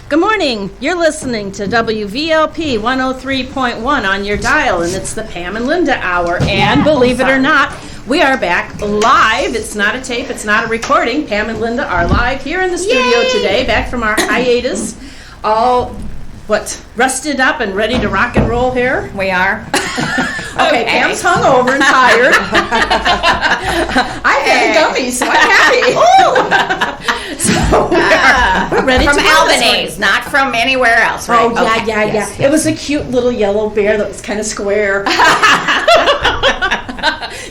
Good morning. You're listening to WVLP 103.1 on your dial, and it's the Pam and Linda Hour. And believe it or not, we are back live. It's not a tape. It's not a recording. Pam and Linda are live here in the studio today, back from our hiatus. All, rested up and ready to rock and roll here? We are. Okay, Pam's hungover and tired. I had a gummy, so I'm happy. So we're ready from to Albanese, not from anywhere else, right? Oh, yeah. It was a cute little yellow bear that was kind of square.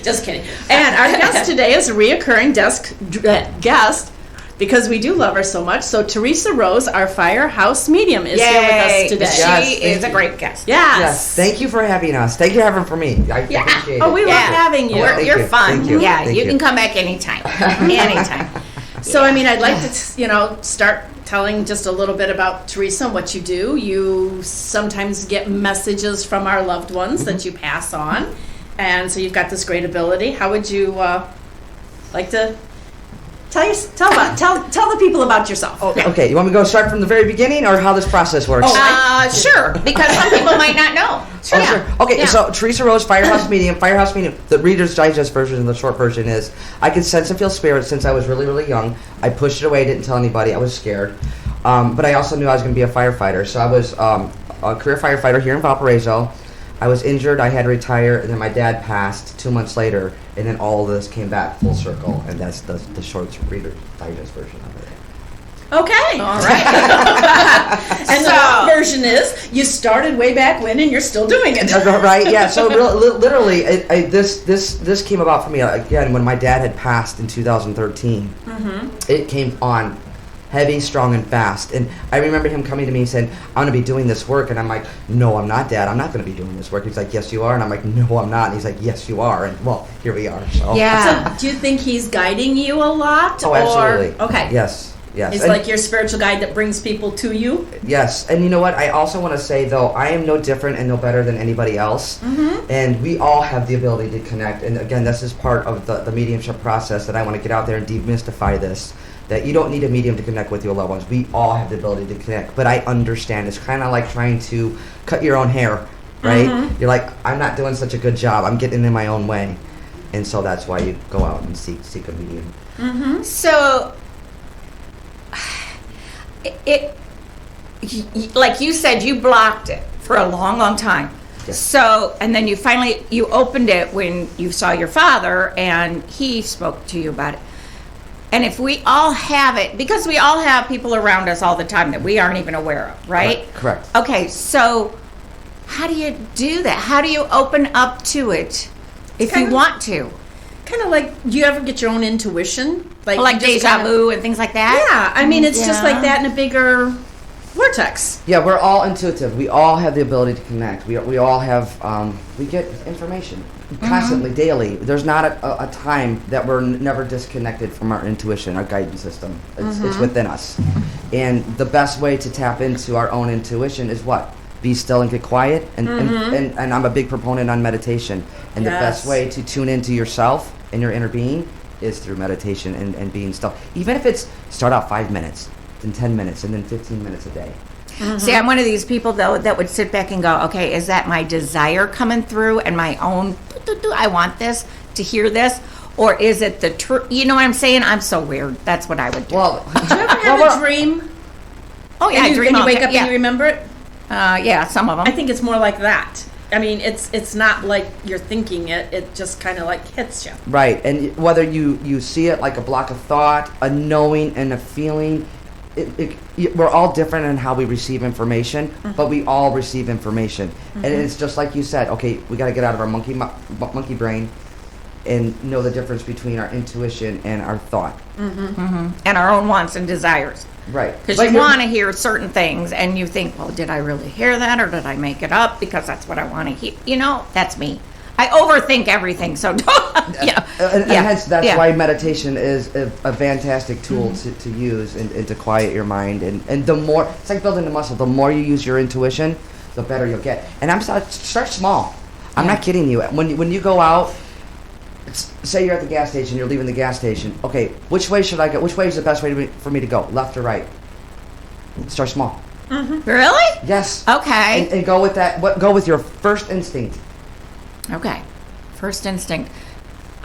Just kidding. And our guest today is a reoccurring guest, because we do love her so much. So Teresa Rose, our Firehouse medium, is here with us today. Yes, she is a great guest. Yes. Thank you for having us. Thank you for having for me. I appreciate it. Oh, we love having you. You're fun. Thank you. Yeah, Thank you can come back anytime. Anytime. So, I mean, I'd like to, start telling just a little bit about Teresa and what you do. You sometimes get messages from our loved ones that you pass on. And so you've got this great ability. How would you like to tell the people about yourself? Okay, you want me to go start from the very beginning or how this process works? Sure, because some people might not know. Sure. Okay, so Teresa Rose, Firehouse medium. The Reader's Digest version, the short version is, I could sense and feel spirits since I was really, really young. I pushed it away, didn't tell anybody. I was scared. But I also knew I was going to be a firefighter. So I was a career firefighter here in Valpo. I was injured, I had to retire, and then my dad passed 2 months later, and then all of this came back full circle, and that's the short Reader's Digest version of it. Okay. All right. And the long version is, you started way back when, and you're still doing it. Right, yeah, so literally, this came about for me, again, when my dad had passed in 2013. Mm-hmm. It came on heavy, strong, and fast. And I remember him coming to me and saying, I'm going to be doing this work. And I'm like, no, I'm not, Dad. I'm not going to be doing this work. He's like, yes, you are. And I'm like, no, I'm not. And he's like, yes, you are. And, well, here we are. So. Yeah. So do you think he's guiding you a lot? Oh, absolutely. Okay. Yes. He's like your spiritual guide that brings people to you? Yes. And you know what? I also want to say, though, I am no different and no better than anybody else. Mm-hmm. And we all have the ability to connect. And, again, this is part of the mediumship process that I want to get out there and demystify this. That you don't need a medium to connect with your loved ones. We all have the ability to connect. But I understand. It's kind of like trying to cut your own hair, right? Mm-hmm. You're like, I'm not doing such a good job. I'm getting in my own way. And so that's why you go out and seek a medium. Mm-hmm. So, like you said, you blocked it for a long, long time. Yes. So, and then you opened it when you saw your father and he spoke to you about it. And if we all have it, because we all have people around us all the time that we aren't even aware of, right? Correct. Okay, so how do you do that? How do you open up to it if you want to? Kind of like, do you ever get your own intuition? Like deja vu and things like that? Yeah, I mean, it's just like that in a bigger vortex. Yeah, we're all intuitive. We all have the ability to connect. We all have, we get information constantly, daily. There's not a time that we're never disconnected from our intuition, our guidance system. It's within us. And the best way to tap into our own intuition is what? Be still and get quiet. And I'm a big proponent on meditation. And the best way to tune into yourself and your inner being is through meditation and being still. Even if it's start out 5 minutes, then 10 minutes, and then 15 minutes a day. Mm-hmm. See, I'm one of these people, though, that would sit back and go, okay, is that my desire coming through and my own, I want this, to hear this? Or is it the truth? You know what I'm saying? I'm so weird. That's what I would do. Well, do you ever have a dream? Oh, yeah, I dream and you all wake day. up and you remember it? Yeah, some of them. I think it's more like that. I mean, it's not like you're thinking it. It just kind of like hits you. Right. And whether you see it like a block of thought, a knowing, and a feeling, we're all different in how we receive information, but we all receive information. And it's just like you said, okay, we got to get out of our monkey brain and know the difference between our intuition and our thought. And our own wants and desires. Right. Because you want to hear certain things, and you think, well, did I really hear that, or did I make it up? Because that's what I want to hear. You know, that's me. I overthink everything, so hence that's why meditation is a fantastic tool to use and to quiet your mind. And the more, it's like building a muscle. The more you use your intuition, the better you'll get. And start small. I'm not kidding you. When you go out, say you're at the gas station, you're leaving the gas station. Okay, which way should I go? Which way is the best way for me to go? Left or right? Start small. Really? Yes. Okay. And go with that. Go with your first instinct. Okay. First instinct.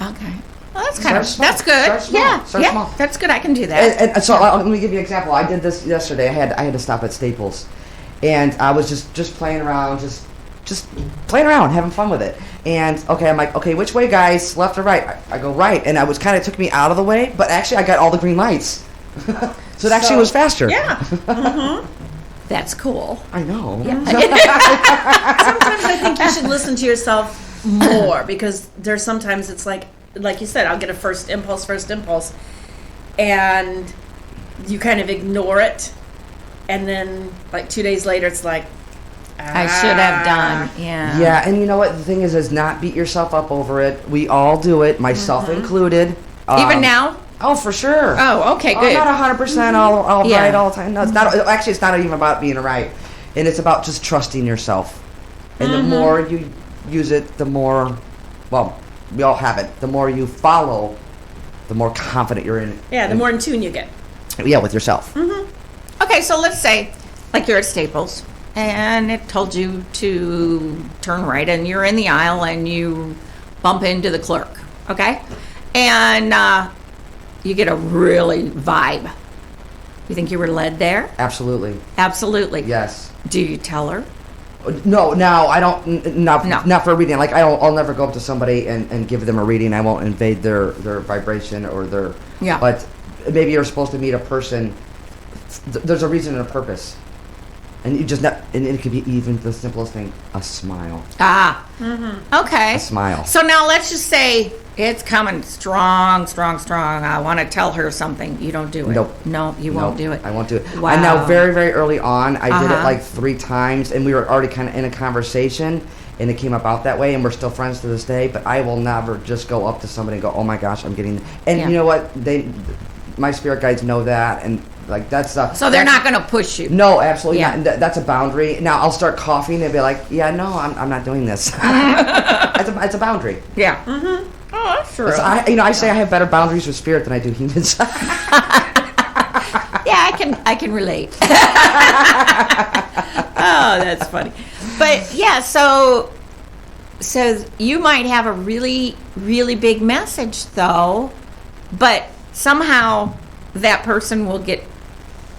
Okay. Well, that's Start small. that's good. Start small. Yeah. Start small. That's good. I can do that. And so let me give you an example. I did this yesterday. I had to stop at Staples, and I was just playing around, just playing around, having fun with it. And okay, I'm like, okay, which way, guys? Left or right? I go right, and I was kind of took me out of the way, but actually I got all the green lights, so it actually was faster. Yeah. That's cool. I know. Sometimes I think you should listen to yourself more, because there's sometimes it's like you said, I'll get a first impulse, and you kind of ignore it, and then like 2 days later it's like, I should have done. Yeah. Yeah, and you know what? The thing is not beat yourself up over it. We all do it, myself included. Even now? Oh, for sure. Oh, okay, good. I'm not 100% all Yeah. right all the time. No, it's not. Actually, it's not even about being right, and it's about just trusting yourself. And the more you use it, the more, well, we all have it. The more you follow, the more confident you're in it. yeah, the more in tune you get. Yeah, with yourself. Okay, so let's say, like you're at Staples, and it told you to turn right, and you're in the aisle, and you bump into the clerk, okay? And you get a really vibe. You think you were led there? Absolutely. Absolutely. Yes. Do you tell her? No, now I don't. Not No. for a reading. Like I'll never go up to somebody and give them a reading. I won't invade their vibration or their. Yeah. But maybe you're supposed to meet a person. There's a reason and a purpose, and you just and it could be even the simplest thing: a smile. Ah. Okay. A smile. So now let's just say it's coming strong. I want to tell her something. You don't do it. Nope. No, you won't do it. I won't do it. Wow. And now, very, very early on, I did it Uh-huh. like 3 times, and we were already kind of in a conversation, and it came about that way, and we're still friends to this day. But I will never just go up to somebody and go, "Oh my gosh, I'm getting." And Yeah. you know what? My spirit guides know that, and like that's. So they're not going to push you. No, absolutely Yeah. not. And that's a boundary. Now I'll start coughing and be like, "Yeah, no, I'm not doing this." It's a boundary. Yeah. Oh, that's true. So I say I have better boundaries with spirit than I do humans. Yeah, I can relate. Oh, that's funny. But yeah, so you might have a really, really big message though, but somehow that person will get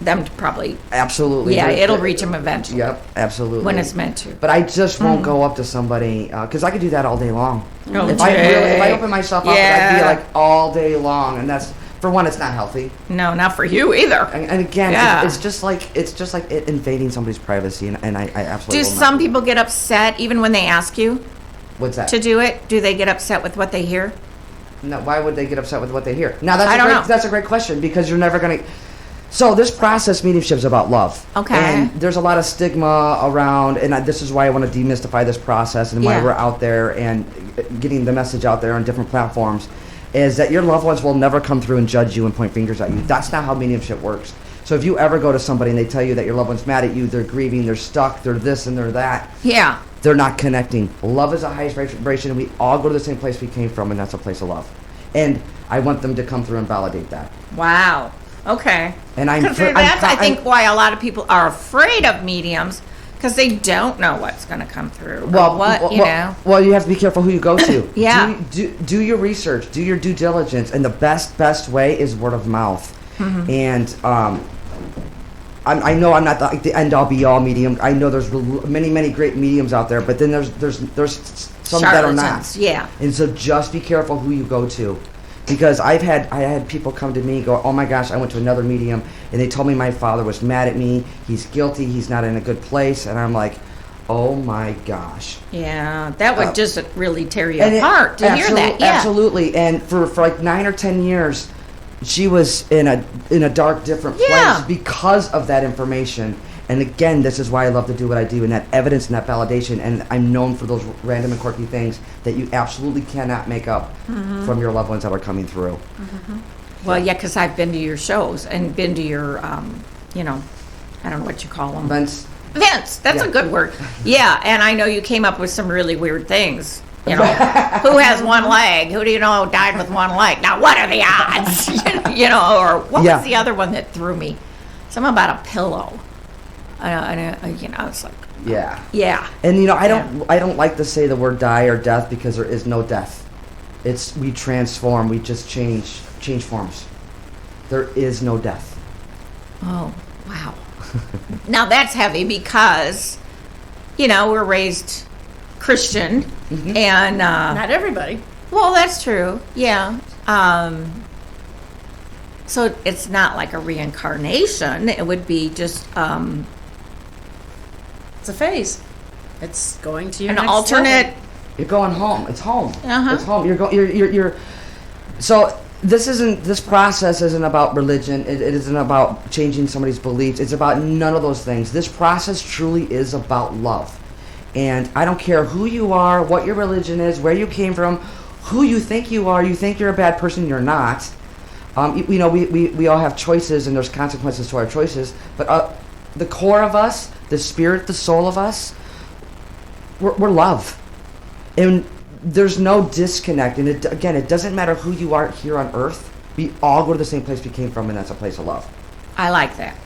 them to probably. Absolutely. Yeah, it'll reach them eventually. Yep, absolutely. When it's meant to. But I just won't go up to somebody because I could do that all day long. Oh, if I Jay. open myself up, Yeah. I'd be like all day long, and that's for one, it's not healthy. No, not for you either. And again, Yeah. it's just like it invading somebody's privacy, and I absolutely. Do will not some people get upset even when they ask you What's that? to do it? Do they get upset with what they hear? No, why would they get upset with what they hear? Now I don't know. that's a great question because you're never gonna. So this process mediumship is about love. Okay. And there's a lot of stigma around, and this is why I want to demystify this process and why Yeah. we're out there and getting the message out there on different platforms, is that your loved ones will never come through and judge you and point fingers at you. That's not how mediumship works. So if you ever go to somebody and they tell you that your loved one's mad at you, they're grieving, they're stuck, they're this and they're that, Yeah. they're not connecting. Love is the highest vibration, and we all go to the same place we came from, and that's a place of love. And I want them to come through and validate that. Wow. Okay. And Because that's, I think, why a lot of people are afraid of mediums, because they don't know what's going to come through. Well, you have to be careful who you go to. Yeah. Do your research, do your due diligence, and the best way is word of mouth. Mm-hmm. And I know I'm not the end all be all medium. I know there's many great mediums out there, but then there's some that are not. Charlatans, yeah. And so just be careful who you go to. Because I had people come to me and go, "Oh my gosh, I went to another medium and they told me my father was mad at me. He's guilty. He's not in a good place." And I'm like, "Oh my gosh." Yeah, that would just really tear you And apart to hear that. Yeah. Absolutely. And for like 9 or 10 years, she was in a dark, different Yeah. place because of that information. And again, this is why I love to do what I do, and that evidence and that validation. And I'm known for those random and quirky things that you absolutely cannot make up from your loved ones that are coming through. Well, yeah, because I've been to your shows and been to your, I don't know what you call them. Events. Events. That's a Yeah. good word. Yeah, and I know you came up with some really weird things. You know, who has one leg? Who do you know died with one leg? Now, what are the odds? Or what Yeah. was the other one that threw me? something about a pillow. It's like, Yeah. yeah. And I don't like to say the word die or death because there is no death. We transform. We just change forms. There is no death. Oh, wow. Now that's heavy because, we're raised Christian and Not everybody. well, that's true. Yeah. So it's not like a reincarnation. It would be just It's a phase. It's going to your an next alternate. level. You're going home. It's home. Uh-huh. It's home. You're. So this process isn't about religion. It isn't about changing somebody's beliefs. It's about none of those things. This process truly is about love, and I don't care who you are, what your religion is, where you came from, who you think you are. You think you're a bad person. You're not. We all have choices, and there's consequences to our choices. But the core of us, the spirit, the soul of us, we're love. And there's no disconnect. And it doesn't matter who you are here on earth. We all go to the same place we came from, and that's a place of love. I like that.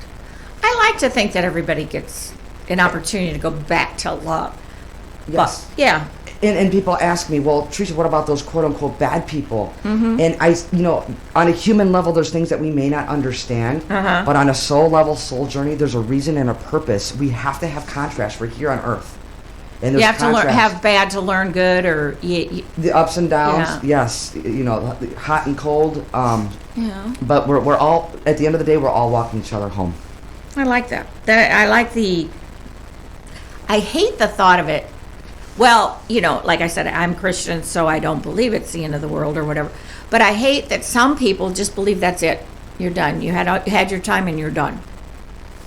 I like to think that everybody gets an opportunity to go back to love. Yes. But, yeah. And people ask me, well, Teresa, what about those quote unquote bad people? And on a human level, there's things that we may not understand, but on a soul level, soul journey, there's a reason and a purpose. We have to have contrast. We're here on earth. And You there's have to contrast. have bad to learn good, or The ups and downs, yes. Hot and cold. yeah. But we're all, at the end of the day, we're all walking each other home. I like that. I hate the thought of it. Well, like I said, I'm Christian, so I don't believe it's the end of the world or whatever. But I hate that some people just believe that's it. You're done. You had your time and you're done.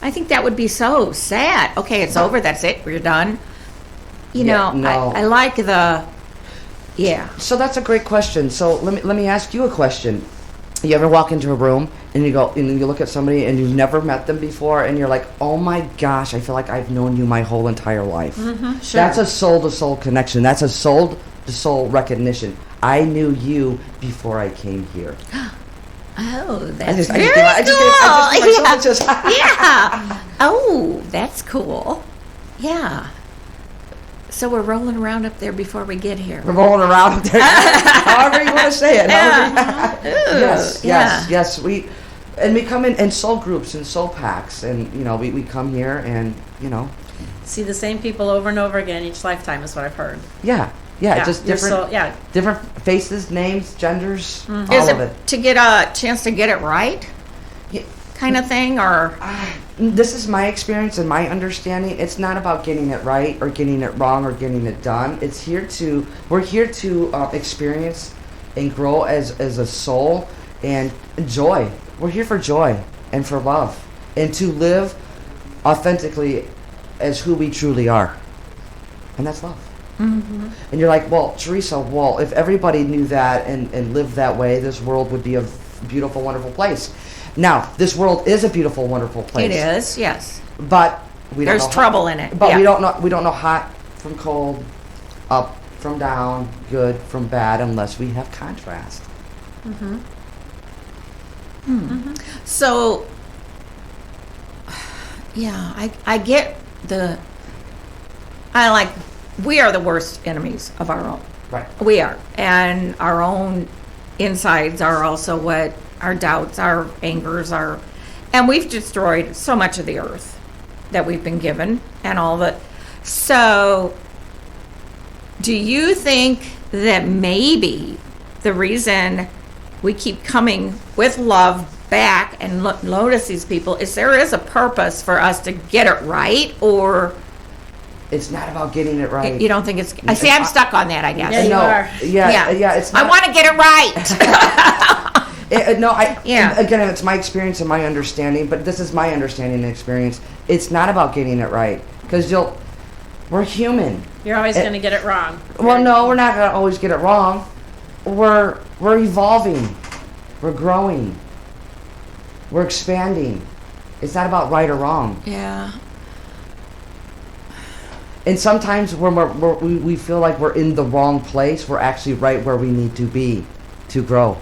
I think that would be so sad. Okay, it's over. That's it. We're done. No. I like the, yeah. So that's a great question. So let me ask you a question. You ever walk into a room and you go and you look at somebody and you've never met them before and you're like, oh my gosh, I feel like I've known you my whole entire life. Sure. That's a soul to soul connection. That's a soul to soul recognition. I knew you before I came here. Oh, I that's just very gave cool. myself a Yeah. Oh, that's cool. Yeah. So we're rolling around up there before we get here. We're rolling around up there. However you want to say it. Yes. We come in soul groups and soul packs, and we come here and See the same people over and over again each lifetime is what I've heard. yeah, just you're different different faces, names, genders, all Is of it it. to get a chance to get it right, Yeah. kind of thing, or? This is my experience and my understanding. It's not about getting it right or getting it wrong or getting it done. We're here to experience and grow as a soul and joy. We're here for joy and for love and to live authentically as who we truly are. And that's love. And you're like, well, Teresa, if everybody knew that and lived that way, this world would be a beautiful, wonderful place. Now, this world is a beautiful, wonderful place. It is, yes. But we don't There's know trouble in it. But yeah. we don't know hot from cold, up from down, good from bad, unless we have contrast. So, yeah, I get we are the worst enemies of our own. Right. We are. And our own insides are also what our doubts, our angers, and we've destroyed so much of the earth that we've been given and all that. So, do you think that maybe the reason we keep coming with love back and notice these people is there is a purpose for us to get it right, or It's not about getting it right. you don't think it's? I see. I'm stuck on that. I guess. Yeah, you are. Yeah. It's not, I want to get it right. Again, it's my experience and my understanding, but this is my understanding and experience. It's not about getting it right because we're human. You're always going to get it wrong. Well, no, we're not going to always get it wrong. We're evolving. We're growing. We're expanding. It's not about right or wrong. Yeah. And sometimes when we feel like we're in the wrong place, we're actually right where we need to be to grow.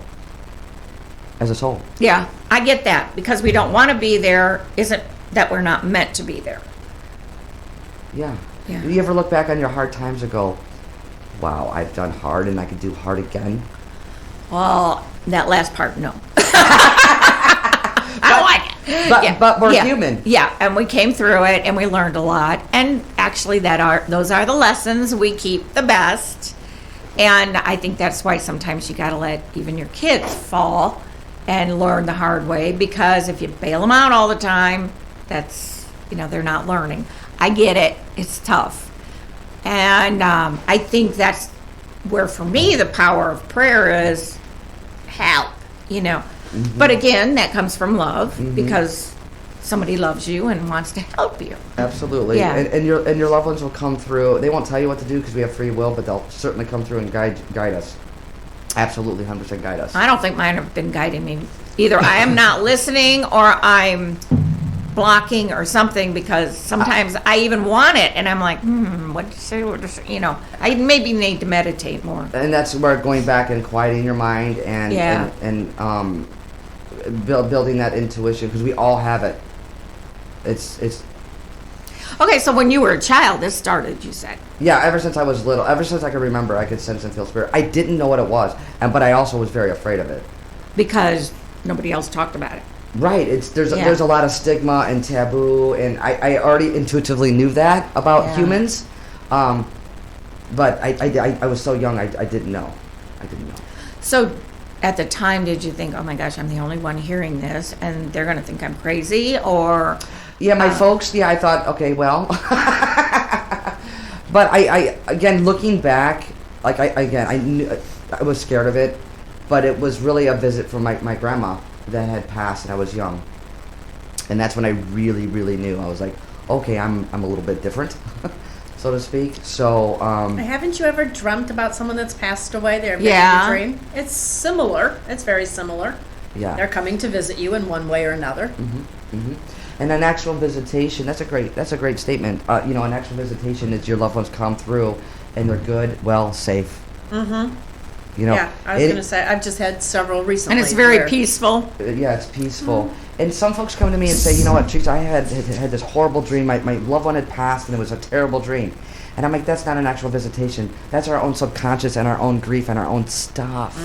as a soul. Yeah, I get that. Because we don't want to be there isn't that we're not meant to be there. Yeah. Yeah. Do you ever look back on your hard times and go, wow, I've done hard and I could do hard again? Well, that last part, no. I don't like it. But we're human. Yeah, and we came through it and we learned a lot. And actually, those are the lessons we keep the best. And I think that's why sometimes you got to let even your kids fall and learn the hard way, because if you bail them out all the time, that's, they're not learning. I get it. It's tough. And I think that's where, for me, the power of prayer is help, Mm-hmm. But again, that comes from love, Mm-hmm. because somebody loves you and wants to help you. Absolutely. Yeah. And your loved ones will come through. They won't tell you what to do because we have free will, but they'll certainly come through and guide us. Absolutely, 100% guide us. I don't think mine have been guiding me. Either I am not listening or I'm blocking or something, because sometimes I even want it and I'm like, what to say? I maybe need to meditate more. And that's where going back and quieting your mind and Yeah. and building that intuition, because we all have it. It's Okay, so when you were a child, this started, you said. yeah. Ever since I was little, ever since I could remember, I could sense and feel spirit. I didn't know what it was, but I also was very afraid of it. Because nobody else talked about it. Right. There's a lot of stigma and taboo, and I already intuitively knew that about Yeah. humans, but I was so young, I didn't know. So at the time, did you think, oh my gosh, I'm the only one hearing this and they're going to think I'm crazy? Or Yeah, my folks. Yeah, I thought, okay, well, but I again, looking back, like I knew I was scared of it, but it was really a visit from my grandma that had passed, and I was young, and that's when I really knew. I was like, okay, I'm a little bit different, so to speak. So Haven't you ever dreamt about someone that's passed away? They're Yeah. a dream. It's similar. It's very similar. yeah. They're coming to visit you in one way or another. And an actual visitation, that's a great statement. An actual visitation is your loved ones come through and they're good, well, safe. Yeah, I was going to say, I've just had several recently. and it's very where- peaceful. Yeah, it's peaceful. And some folks come to me and say, you know what, Teresa, I had this horrible dream. My loved one had passed and it was a terrible dream. And I'm like, that's not an actual visitation. That's our own subconscious and our own grief and our own stuff.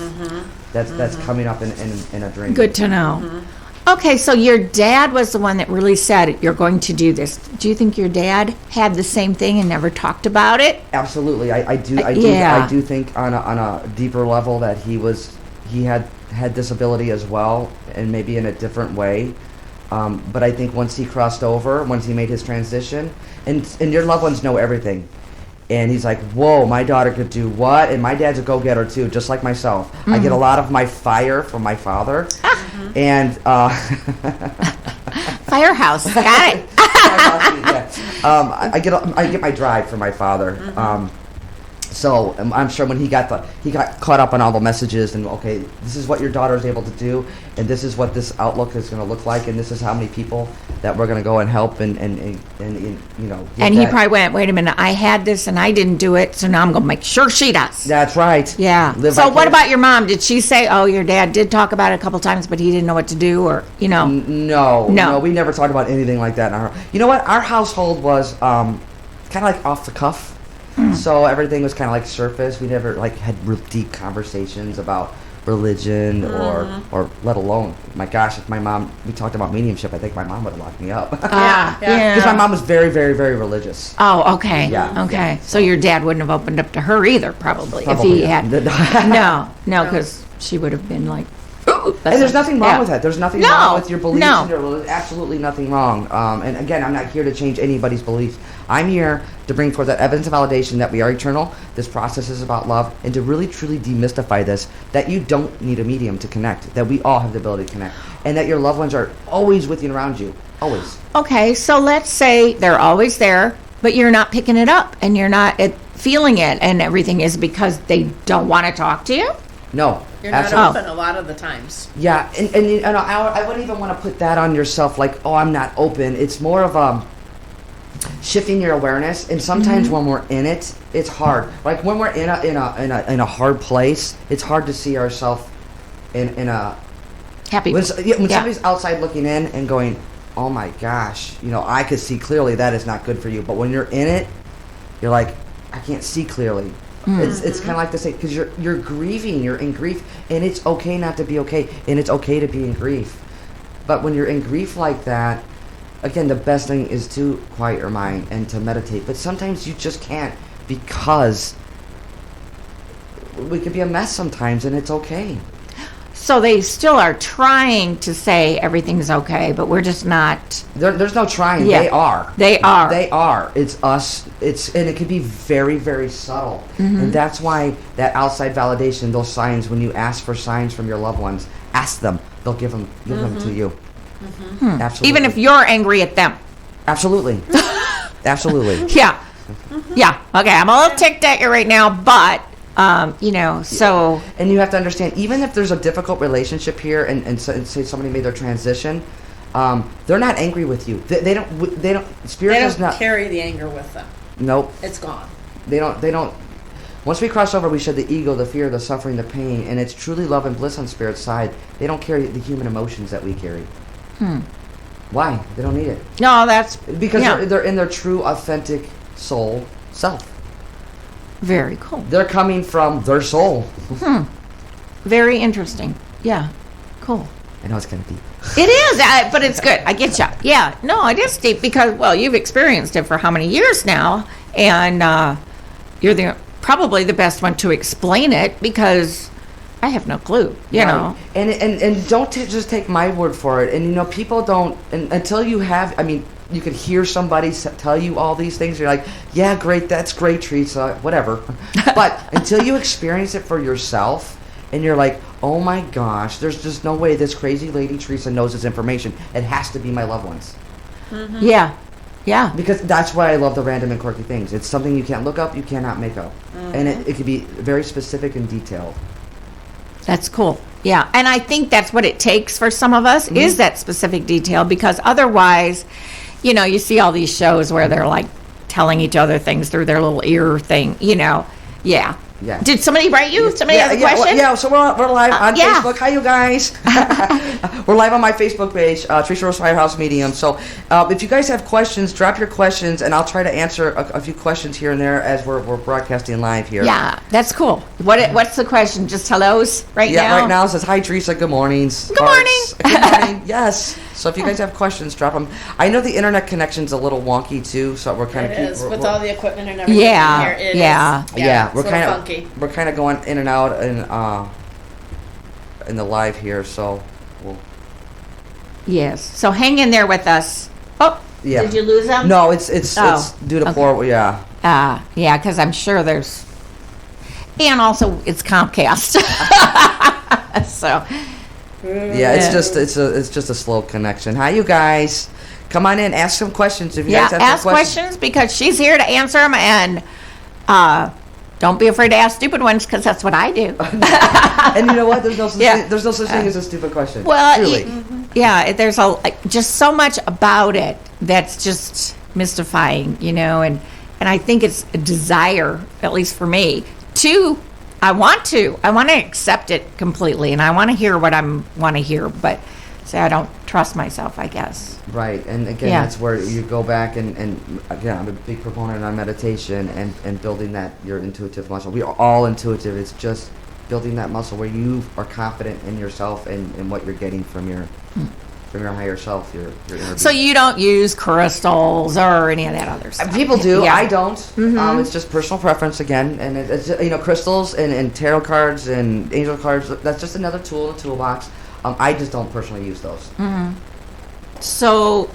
That's coming up in a dream. Good to know. Okay, so your dad was the one that really said, you're going to do this. Do you think your dad had the same thing and never talked about it? Absolutely, I do. Yeah. I do think on a deeper level that he had disability as well, and maybe in a different way. But I think once he crossed over, once he made his transition, and your loved ones know everything. And he's like, whoa, my daughter could do what? And my dad's a go-getter too, just like myself. I get a lot of my fire from my father. And Firehouse, got it. I get my drive from my father. So I'm sure when he got caught up on all the messages and, okay, this is what your daughter is able to do, and this is what this outlook is going to look like, and this is how many people that we're going to go and help, and And he probably went, wait a minute, I had this and I didn't do it, so now I'm going to make sure she does. That's right. Yeah. So what about your mom? Did she say, oh, your dad did talk about it a couple times, but he didn't know what to do, or, No, we never talked about anything like that in our. You know what? Our household was kind of like off the cuff. So everything was kind of like surface. We never had real deep conversations about religion or let alone, my gosh, if my mom, we talked about mediumship, I think my mom would have locked me up. Yeah. Because my mom was very, very, very religious. Oh, okay. Yeah. Okay. So your dad wouldn't have opened up to her either, probably, if Probably he had. not. No, because she would have been like, And there's nothing wrong with that. There's nothing wrong with your beliefs. No. And there's absolutely nothing wrong. And again, I'm not here to change anybody's beliefs. I'm here to bring forth that evidence of validation that we are eternal. This process is about love, and to really, truly demystify this, that you don't need a medium to connect, that we all have the ability to connect, and that your loved ones are always with you and around you. Always. Okay, so let's say they're always there, but you're not picking it up, and you're not feeling it, and everything is because they don't want to talk to you? No. You're not absolutely. open a lot of the times. Yeah, and I wouldn't even want to put that on yourself, like, oh, I'm not open. It's more of shifting your awareness, and sometimes when we're in it, it's hard. Like when we're in a hard place, it's hard to see ourselves in a happy. When somebody's outside looking in and going, oh my gosh, I could see clearly that is not good for you. But when you're in it, you're like, I can't see clearly. It's kind of like to say, because you're grieving, you're in grief, and it's okay not to be okay, and it's okay to be in grief. But when you're in grief like that, again, the best thing is to quiet your mind and to meditate. But sometimes you just can't, because we can be a mess sometimes, and it's okay. So they still are trying to say everything's okay, but we're just not. There's no trying. Yeah. They are. They are. They are. It's us. And it can be very, very subtle. And that's why that outside validation, those signs, when you ask for signs from your loved ones, ask them. They'll give them to you. Absolutely. Even if you're angry at them. Absolutely. Absolutely. Yeah. Yeah. Okay, I'm a little ticked at you right now, but so. And you have to understand, even if there's a difficult relationship here, and say somebody made their transition, they're not angry with you. They don't. Spirit does not carry the anger with them. Nope. It's gone. They don't. Once we cross over, we shed the ego, the fear, the suffering, the pain, and it's truly love and bliss on Spirit's side. They don't carry the human emotions that we carry. Why? They don't need it. No, that's because they're in their true, authentic soul self. Very cool. They're coming from their soul. Very interesting. Yeah. Cool. I know it's kind of deep. It is, but it's good. I get you. Yeah. No, it is deep because, well, you've experienced it for how many years now, and you're probably the best one to explain it because I have no clue, you know. And don't just take my word for it. And, people don't, until you have, you can hear somebody tell you all these things. You're like, yeah, great, that's great, Teresa, whatever. But until you experience it for yourself, and you're like, oh my gosh, there's just no way this crazy lady Teresa knows this information. It has to be my loved ones. Yeah. Yeah. Because that's why I love the random and quirky things. It's something you can't look up, you cannot make up. And it can be very specific and detailed. That's cool. Yeah. And I think that's what it takes for some of us is that specific detail, because otherwise, you see all these shows where they're like telling each other things through their little ear thing, Yeah. Yeah. Did somebody write you? Somebody has a question? So we're live on Facebook. Hi, you guys. We're live on my Facebook page, Teresa Firehouse Medium. So if you guys have questions, drop your questions, and I'll try to answer a few questions here and there as we're broadcasting live here. Yeah, that's cool. What's the question? Just hellos now? Yeah, right now it says, hi, Teresa, good mornings. Good morning. Good morning, yes. So if you guys have questions, drop them. I know the internet connection's a little wonky, too, so we're kind of... It is, with all the equipment and everything Yeah, here. It yeah. is. Yeah, we're kind of going in and out in the live here, so Yes. So hang in there with us. Oh, yeah. Did you lose them? No, it's due to poor. Yeah. Yeah, because I'm sure there's, and also it's Comcast. So. Yeah, it's just a slow connection. Hi, you guys. Come on in, ask some questions if you guys have ask some questions because she's here to answer them, and don't be afraid to ask stupid ones because that's what I do. And you know what? There's no such thing as a stupid question. Well, really. there's just so much about it that's just mystifying, and I think it's a desire, at least for me, I want to accept it completely, and I want to hear what I want to hear, but say I don't trust myself, I guess. Right, and again, that's where you go back and again, I'm a big proponent on meditation and building your intuitive muscle. We are all intuitive. It's just building that muscle where you are confident in yourself and what you're getting from your higher self, your inner being. So you don't use crystals or any of that other stuff? People do. Yeah. I don't. It's just personal preference again, and it's crystals and tarot cards and angel cards. That's just another tool in the toolbox. I just don't personally use those. So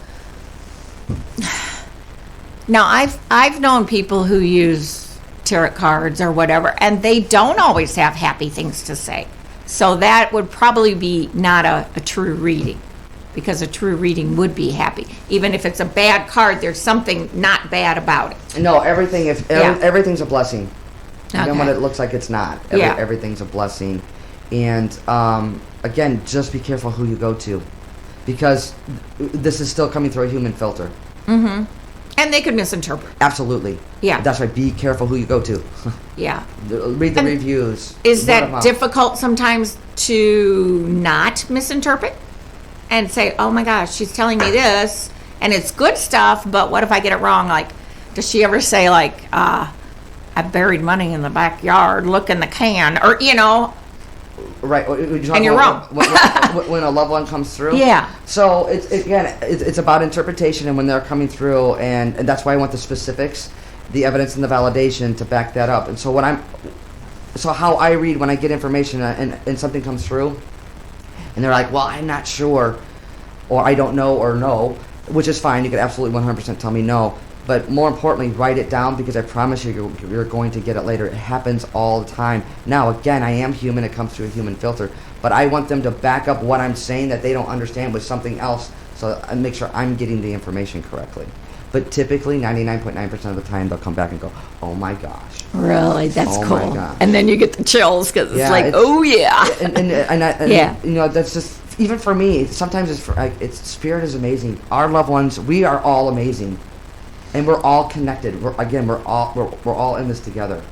now I've known people who use tarot cards or whatever, and they don't always have happy things to say. So that would probably be not a true reading, because a true reading would be happy. Even if it's a bad card, there's something not bad about it. No, everything's a blessing. Okay. Even when it looks like it's not. Everything's a blessing. And again, just be careful who you go to, because this is still coming through a human filter. And they could misinterpret. Absolutely. Yeah. That's right. Be careful who you go to. Yeah. Read the reviews. Is Word of that mouth. difficult sometimes to not misinterpret and say, oh my gosh, she's telling me this and it's good stuff, but what if I get it wrong? Like, does she ever say, like, I buried money in the backyard, look in the can, or, you know? Right. And you're wrong. When a loved one comes through. Yeah. So it's about interpretation, and when they're coming through, and that's why I want the specifics, the evidence, and the validation to back that up. And so how I read when I get information and something comes through, and they're like, well, I'm not sure, or I don't know, or no, which is fine. You could absolutely 100% tell me no. But more importantly, write it down, because I promise you, you're going to get it later. It happens all the time. Now, again, I am human. It comes through a human filter. But I want them to back up what I'm saying that they don't understand with something else, so I make sure I'm getting the information correctly. But typically, 99.9% of the time, they'll come back and go, oh my gosh. Really? That's Oh cool. my gosh. And then you get the chills because Yeah, it's like, it's- oh yeah. And Yeah. you know, that's just, even for me, sometimes it's spirit is amazing. Our loved ones, we are all amazing. And we're all connected. We're all in this together.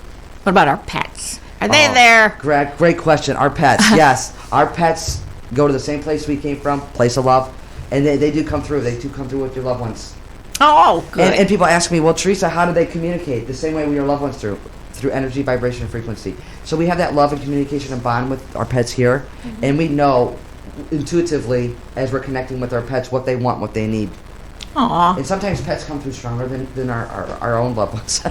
What about our pets? Are they Oh, there? Great question. Our pets, yes. Our pets go to the same place we came from, place of love. And they do come through. They do come through with your loved ones. Oh, good. And people ask me, well, Teresa, how do they communicate? The same way with your loved ones through energy, vibration, and frequency. So we have that love and communication and bond with our pets here. Mm-hmm. And we know intuitively, as we're connecting with our pets, what they want, what they need. Aw. And sometimes pets come through stronger than our own loved ones.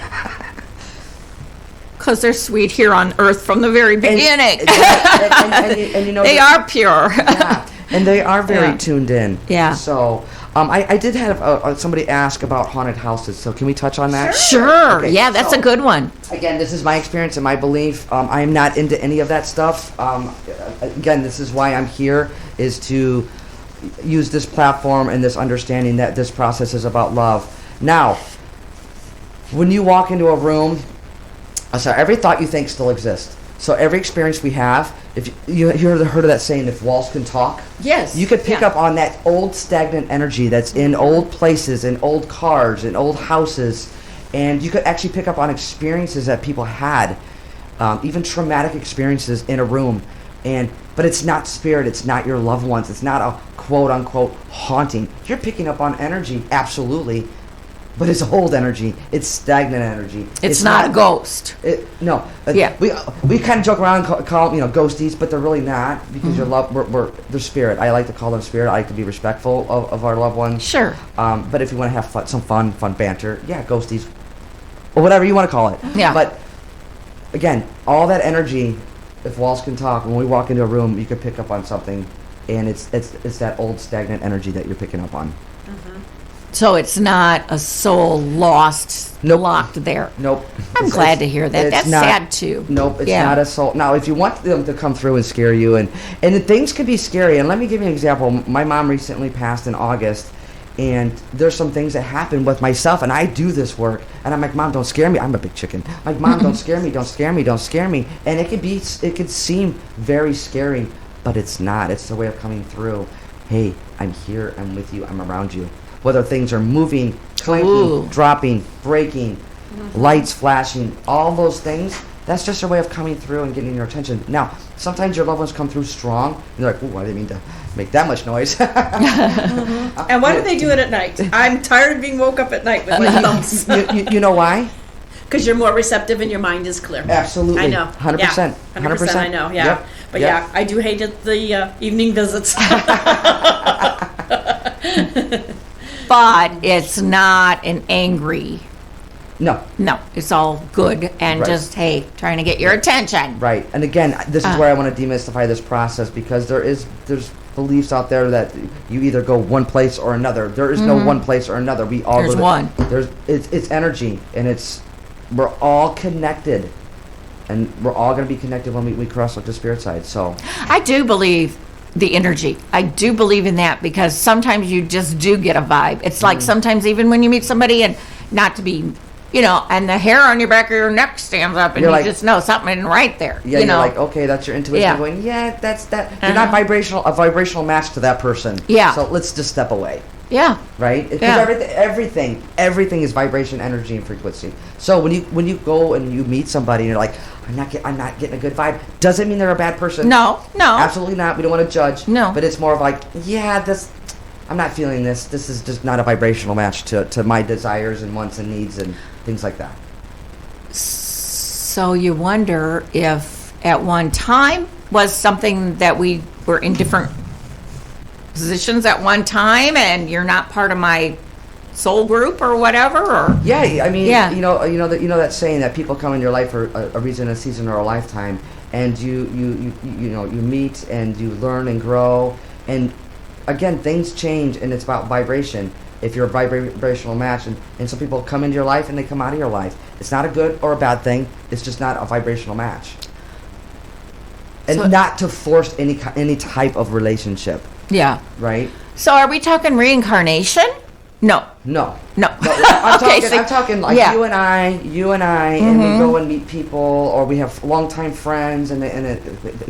Because they're sweet here on Earth from the very beginning. And you know, They are pure. Yeah, and they are very Yeah. tuned in. Yeah. So I did have somebody ask about haunted houses. So can we touch on that? Sure. Okay, Yeah, that's so- a good one. Again, this is my experience and my belief. I am not into any of that stuff. Again, this is why I'm here, is to use this platform and this understanding that this process is about love. Now, when you walk into a room, every thought you think still exists. So every experience we have, if you heard of that saying, if walls can talk? Yes. You could pick Yeah. up on that old stagnant energy that's in old places, in old cars, in old houses, and you could actually pick up on experiences that people had, even traumatic experiences in a room. But it's not spirit, it's not your loved ones, it's not a quote-unquote haunting. You're picking up on energy, absolutely, but it's old energy, it's stagnant energy. It's not a ghost. No. Yeah. We kind of joke around and call them, ghosties, but they're really not, because they're spirit. I like to call them spirit. I like to be respectful of our loved ones. Sure. But if you want to have some fun banter, yeah, ghosties, or whatever you want to call it. Yeah. But again, all that energy, if walls can talk, when we walk into a room, you can pick up on something, and it's that old stagnant energy that you're picking up on. So it's not a soul lost, Nope. locked there. Nope. I'm glad to hear that. it's That's not- sad too. Nope, it's Yeah. not a soul. Now, if you want them to come through and scare you, and things can be scary, and let me give you an example. My mom recently passed in August, and there's some things that happened with myself, and I do this work, and I'm like, Mom, don't scare me. I'm a big chicken. I'm like, Mom, don't scare me, don't scare me, don't scare me. And it could seem very scary, but it's not. It's the way of coming through. Hey, I'm here, I'm with you, I'm around you. Whether things are moving, clanking, Ooh. dropping, breaking, lights flashing, all those things, that's just a way of coming through and getting your attention. Now, sometimes your loved ones come through strong, and you're like, ooh, I didn't mean to make that much noise. And why do they do it at night? I'm tired of being woke up at night with my thumps. you know why? Because you're more receptive and your mind is clear. Absolutely. I know. 100%. Yeah, 100%. I know, yeah. Yep. But Yep. yeah, I do hate the evening visits. But it's not an angry. No. No, it's all good and Right. just, hey, trying to get your attention. Right. And again, this is where I want to demystify this process, because there's beliefs out there that you either go one place or another. There is no one place or another. We all There's go to- one. It's energy, and we're all connected, and we're all going to be connected when we cross the spirit side. So I do believe the energy. I do believe in that, because sometimes you just do get a vibe. It's like sometimes even when you meet somebody, and not to be, and the hair on your back of your neck stands up, and You're you like- just know something isn't right there. yeah, you you're know? like, okay, that's your intuition Yeah. going. Yeah, that's that. You're not a vibrational match to that person. Yeah. So let's just step away. Yeah. right? Because Yeah. everything is vibration, energy, and frequency. So when you go and you meet somebody and you're like, I'm not getting a good vibe, doesn't mean they're a bad person. No. Absolutely not. We don't want to judge. No. But it's more of like, I'm not feeling this. This is just not a vibrational match to my desires and wants and needs and things like that. So you wonder if at one time was something that we were in different positions at one time, and you're not part of my soul group or whatever, or Yeah, I mean, Yeah. you know that saying that people come in your life for a reason, a season, or a lifetime, and you meet and you learn and grow, and again, things change, and it's about vibration. If you're a vibrational match, and some people come into your life and they come out of your life, it's not a good or a bad thing. It's just not a vibrational match, and So- not to force any type of relationship, yeah. right? So are we talking reincarnation? No. No. I'm talking like yeah. you and I, and we go and meet people, or we have longtime friends, and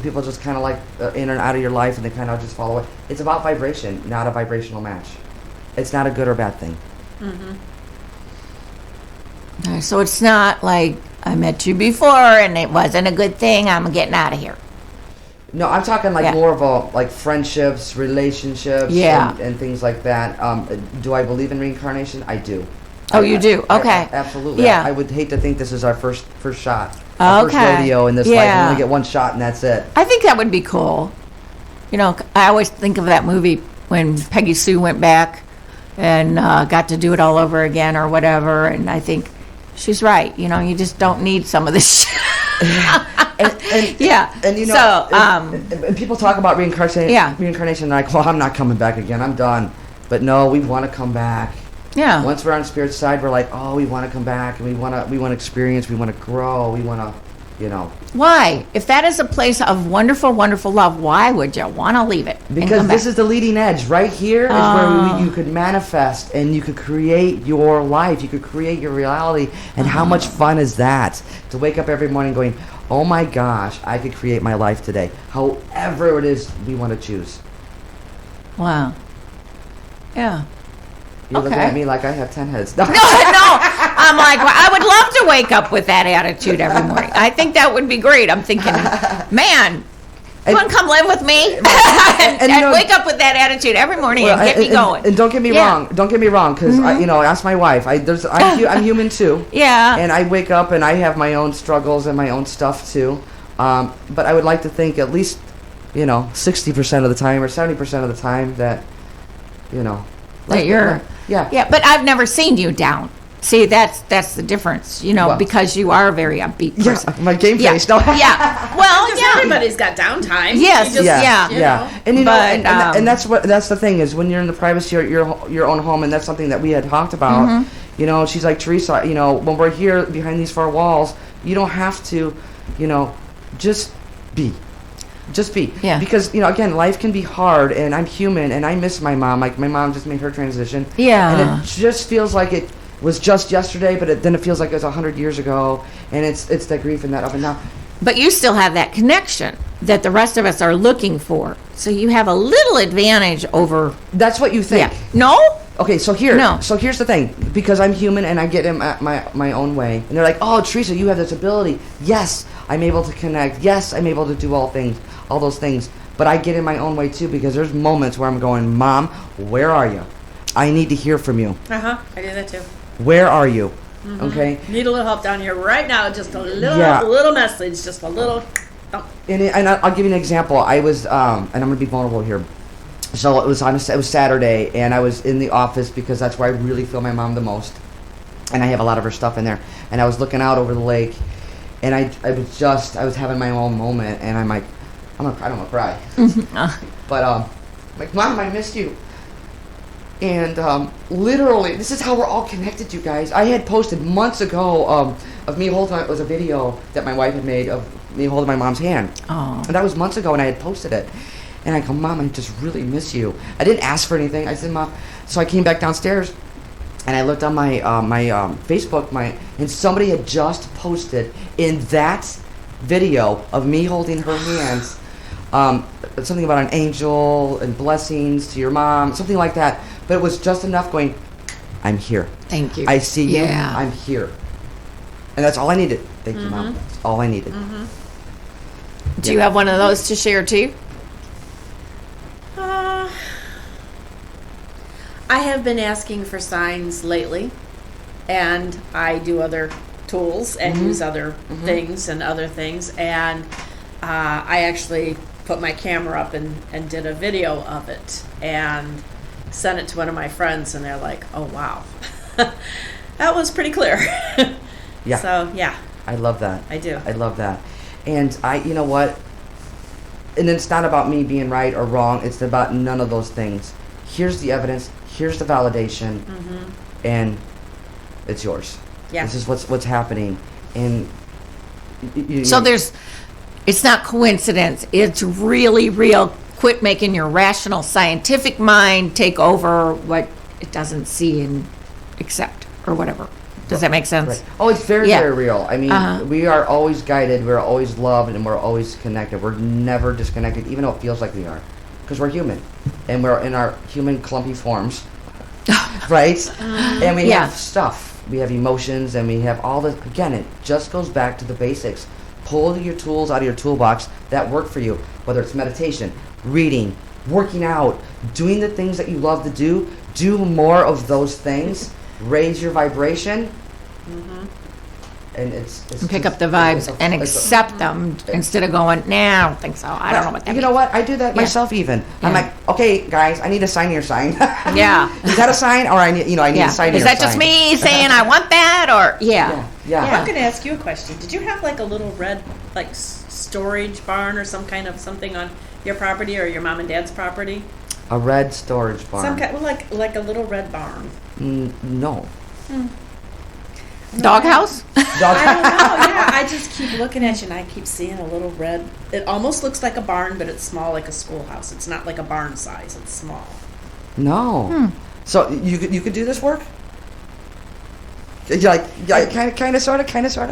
people just kind of like in and out of your life, and they kind of just follow it. It's about vibration, not a vibrational match. It's not a good or bad thing. So it's not like I met you before and it wasn't a good thing, I'm getting out of here. No, I'm talking like Yeah. more of a like friendships, relationships, Yeah. and things like that. Do I believe in reincarnation? I do. Oh, you do? Okay. Absolutely. Yeah. I would hate to think this is our first shot. Our first Okay. rodeo in this life. We Yeah. only get one shot, and that's it. I think that would be cool. You know, I always think of that movie when Peggy Sue went back and got to do it all over again or whatever, and I think she's right. You know, you just don't need some of this shit. Yeah. And you know, so, and people talk about reincarnation. Yeah. Reincarnation, like, well, I'm not coming back again. I'm done. But no, we want to come back. yeah. Once we're on the spirit side, we're like, oh, we want to come back, and we want to experience, we want to grow, we want to, you know. Why? If that is a place of wonderful, wonderful love, why would you want to leave it? and Because come this back? is the leading edge. Right here is where you could manifest, and you could create your life. You could create your reality. And how much fun is that? To wake up every morning going, oh my gosh, I could create my life today. However it is we want to choose. Wow. Yeah. You're looking Okay. at me like I have 10 heads. No, I'm like, well, I would love to wake up with that attitude every morning. I think that would be great. I'm thinking, man, you want to come live with me? and you know- wake up with that attitude every morning and get me going. And don't get me Yeah. wrong. Don't get me wrong, because ask my wife. I'm human too. Yeah. And I wake up and I have my own struggles and my own stuff too. But I would like to think at least, 60% of the time or 70% of the time that, That you're, yeah. yeah, but I've never seen you down. See, that's the difference, Well- because you are a very upbeat person. Yeah, my game Yeah. face. No. Yeah. Well, Because yeah. everybody's got downtime. Yes, You just, yeah. you Yeah, know. and But, and that's the thing is when you're in the privacy of your own home, and that's something that we had talked about. Mm-hmm. She's like, Teresa, when we're here behind these four walls, you don't have to, just be. Just be. Yeah. Because, again, life can be hard, and I'm human, and I miss my mom. Like, my mom just made her transition. Yeah. And it just feels like it was just yesterday, but then it feels like it was 100 years ago, and it's that grief and that up and down. But you still have that connection that the rest of us are looking for. So you have a little advantage over. That's what you think. Yeah. No? Okay, so No. here's the thing. Because I'm human and I get in my own way, and they're like, "Oh, Teresa, you have this ability." Yes, I'm able to connect. Yes, I'm able to do all those things. But I get in my own way too, because there's moments where I'm going, "Mom, where are you? I need to hear from you. I do that too. Where are you?" Okay. Need a little help down here right now. Just a little, Yeah. little message. Just a little. Oh. And I'll give you an example. I was, and I'm gonna be vulnerable here. So it was Saturday, and I was in the office because that's where I really feel my mom the most, and I have a lot of her stuff in there. And I was looking out over the lake, and I was having my own moment, and I'm like, I don't want to cry, but I'm like, Mom, I missed you. And literally, this is how we're all connected, you guys. I had posted months ago of me holding, it was a video that my wife had made of me holding my mom's hand. Oh. And that was months ago, and I had posted it. And I go, Mom, I just really miss you. I didn't ask for anything. I said, Mom. So I came back downstairs, and I looked on my Facebook, and somebody had just posted in that video of me holding her hands, something about an angel and blessings to your mom, something like that. But it was just enough going, I'm here. Thank you. I see you. Yeah. I'm here. And that's all I needed. Thank you, Mom. That's all I needed. Do you have one of those to share too? I have been asking for signs lately, and I do other tools and use other things and other things, and I actually put my camera up and did a video of it and sent it to one of my friends, and they're like, oh wow. That was pretty clear. Yeah. So yeah, I love that. I do. I love that. And you know what? And it's not about me being right or wrong. It's about none of those things. Here's the evidence. Here's the validation. And it's yours. Yeah. This is what's happening. And So it's not coincidence. It's really real. Quit making your rational scientific mind take over what it doesn't see and accept or whatever. Does that make sense? Right. Oh, it's very, Yeah. very real. I mean, we are always guided, we're always loved, and we're always connected. We're never disconnected, even though it feels like we are. Because we're human. And we're in our human clumpy forms. Right? And we have stuff. We have emotions, and we have all this. Again, it just goes back to the basics. Pull your tools out of your toolbox that work for you. Whether it's meditation, reading, working out, doing the things that you love to do. Do more of those things. Raise your vibration, and it's Pick just- up the vibes it's a- and it's a- accept them instead of going, nah, I don't think so. I don't know what that You means. know what? I do that myself. Even I'm Yeah. like, okay, guys, I need a sign here. Sign. Yeah. Is that a sign, or I need I need Yeah. a sign Is here. that just sign. me saying I want that or Yeah. I'm going to ask you a question. Did you have like a little red like storage barn or some kind of something on your property or your mom and dad's property? A red storage barn. Some kind, well, like a little red barn. No. doghouse? I don't know. Yeah, I just keep looking at you and I keep seeing a little red. It almost looks like a barn, but it's small, like a schoolhouse. It's not like a barn size. It's small. No. So you could do this work? Kind of, sort of. Kind of, sort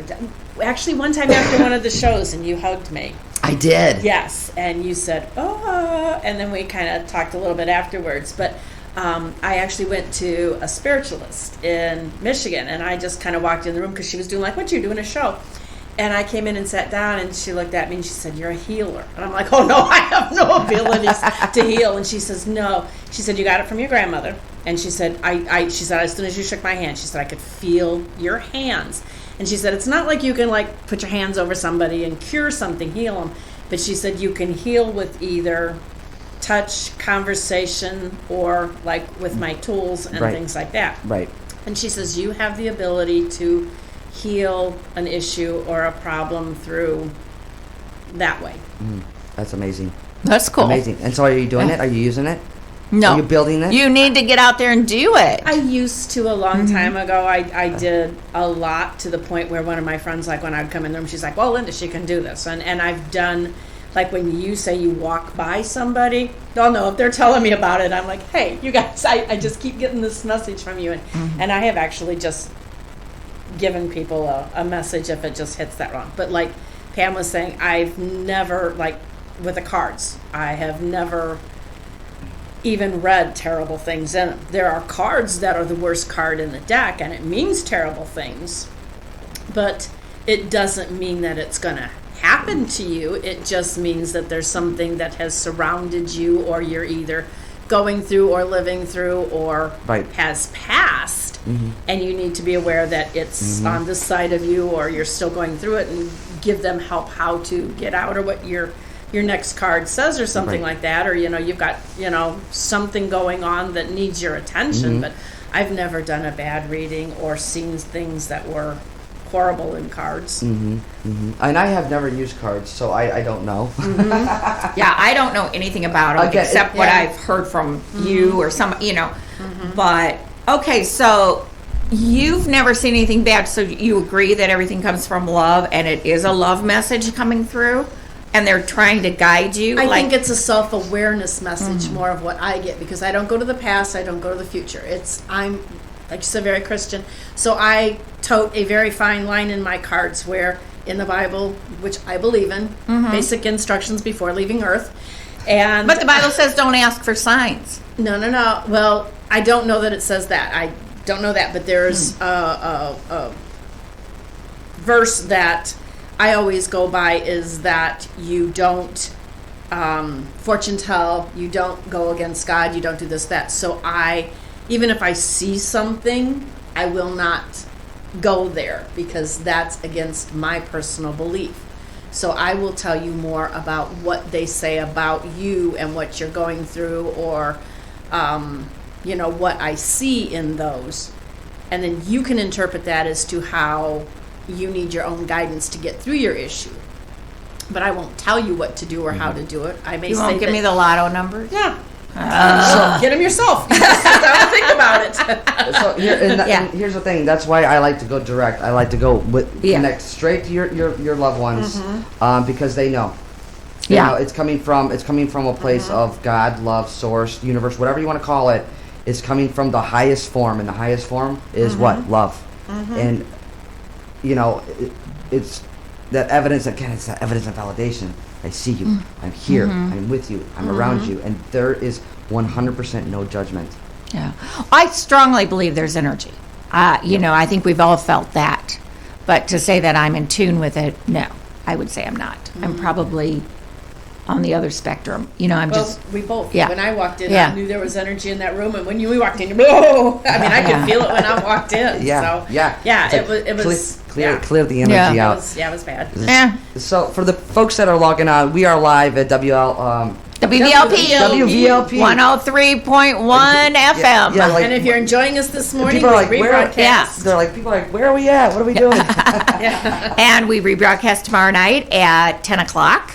of. Actually, one time after one of the shows, and you hugged me. I did. Yes, and you said, "Oh," and then we kind of talked a little bit afterwards. But I actually went to a spiritualist in Michigan, and I just kind of walked in the room because she was doing like, "What, you're doing a show?" And I came in and sat down, and she looked at me and she said, "You're a healer." And I'm like, "Oh no, I have no abilities to heal." And she says, "No." She said, "You got it from your grandmother." And she said, she said, as soon as you shook my hand, she said, "I could feel your hands." And she said, "It's not like you can like put your hands over somebody and cure something, heal them." But she said, "You can heal with either touch, conversation, or like with my tools and Right. things like that." Right. And she says, "You have the ability to heal an issue or a problem through that way." That's amazing. That's cool. Amazing. And so are you doing it? Are you using it? No. Are you building it? You need to get out there and do it. I used to a long time ago. I did a lot to the point where one of my friends, like when I'd come in the room, she's like, "Well, Linda, she can do this." And I've done, like when you say you walk by somebody, they'll know if they're telling me about it. I'm like, "Hey, you guys, I just keep getting this message from you." And I have actually just given people a message if it just hits that wrong. But like Pam was saying, I've never, like with the cards, I have never even read terrible things in them. There are cards that are the worst card in the deck, and it means terrible things, but it doesn't mean that it's going to happen to you. It just means that there's something that has surrounded you, or you're either going through or living through or Right. has passed, and you need to be aware that it's on this side of you, or you're still going through it, and give them help how to get out, or what your next card says, or something Right. like that, or you've got something going on that needs your attention. But I've never done a bad reading or seen things that were horrible in cards. And I have never used cards, so I don't know. Yeah, I don't know anything about them Again, except what yeah. I've heard from you or some, But, okay, so you've never seen anything bad, so you agree that everything comes from love and it is a love message coming through? And they're trying to guide you? I think it's a self-awareness message more of what I get, because I don't go to the past, I don't go to the future. I'm, like you said, very Christian. So I tote a very fine line in my cards where in the Bible, which I believe in, basic instructions before leaving Earth, And But the Bible says don't ask for signs. No. Well, I don't know that it says that. I don't know that, but there's a verse that I always go by is that you don't fortune tell, you don't go against God, you don't do this, that. So even if I see something, I will not go there because that's against my personal belief. So I will tell you more about what they say about you and what you're going through, or what I see in those. And then you can interpret that as to how you need your own guidance to get through your issue. But I won't tell you what to do or how to do it. I may You say won't give me the lotto numbers? Yeah. So get them yourself. You just sit down and think about it. So and here's the thing. That's why I like to go direct. I like to go connect straight to your loved ones, because they know. You know, it's coming from a place of God, love, source, universe, whatever you want to call it. It's coming from the highest form, and the highest form is what? Love. And it's that evidence. Again, it's that evidence of validation. I see you. I'm here. I'm with you. I'm around you. And there is 100% no judgment. Yeah. I strongly believe there's energy. I think we've all felt that. But to say that I'm in tune with it, no. I would say I'm not. I'm probably on the other spectrum. We both. Yeah. When I walked in, I knew there was energy in that room. And when we walked in, whoa! I mean, I could feel it when I walked in. Yeah. So, yeah. It was clear the energy out. It was bad. Yeah. So for the folks that are logging on, we are live at WVLP. WVLP 103.1 FM. Yeah, and if you're enjoying us this morning, people are like, we rebroadcast. People are like, where are we at? What are we doing? And we rebroadcast tomorrow night at 10 o'clock.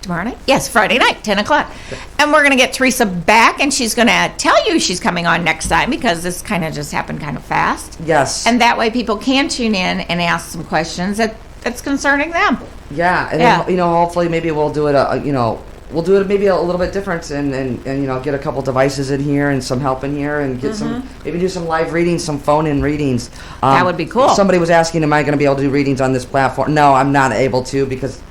Tomorrow night? Yes, Friday night, 10 o'clock. And we're going to get Teresa back, and she's going to tell you she's coming on next time because this kind of just happened kind of fast. Yes. And that way people can tune in and ask some questions that's concerning them. Yeah, and then, hopefully maybe we'll do it, we'll do it maybe a little bit different and get a couple devices in here and some help in here and get maybe do some live readings, some phone-in readings. That would be cool. Somebody was asking, am I going to be able to do readings on this platform? No, I'm not able to because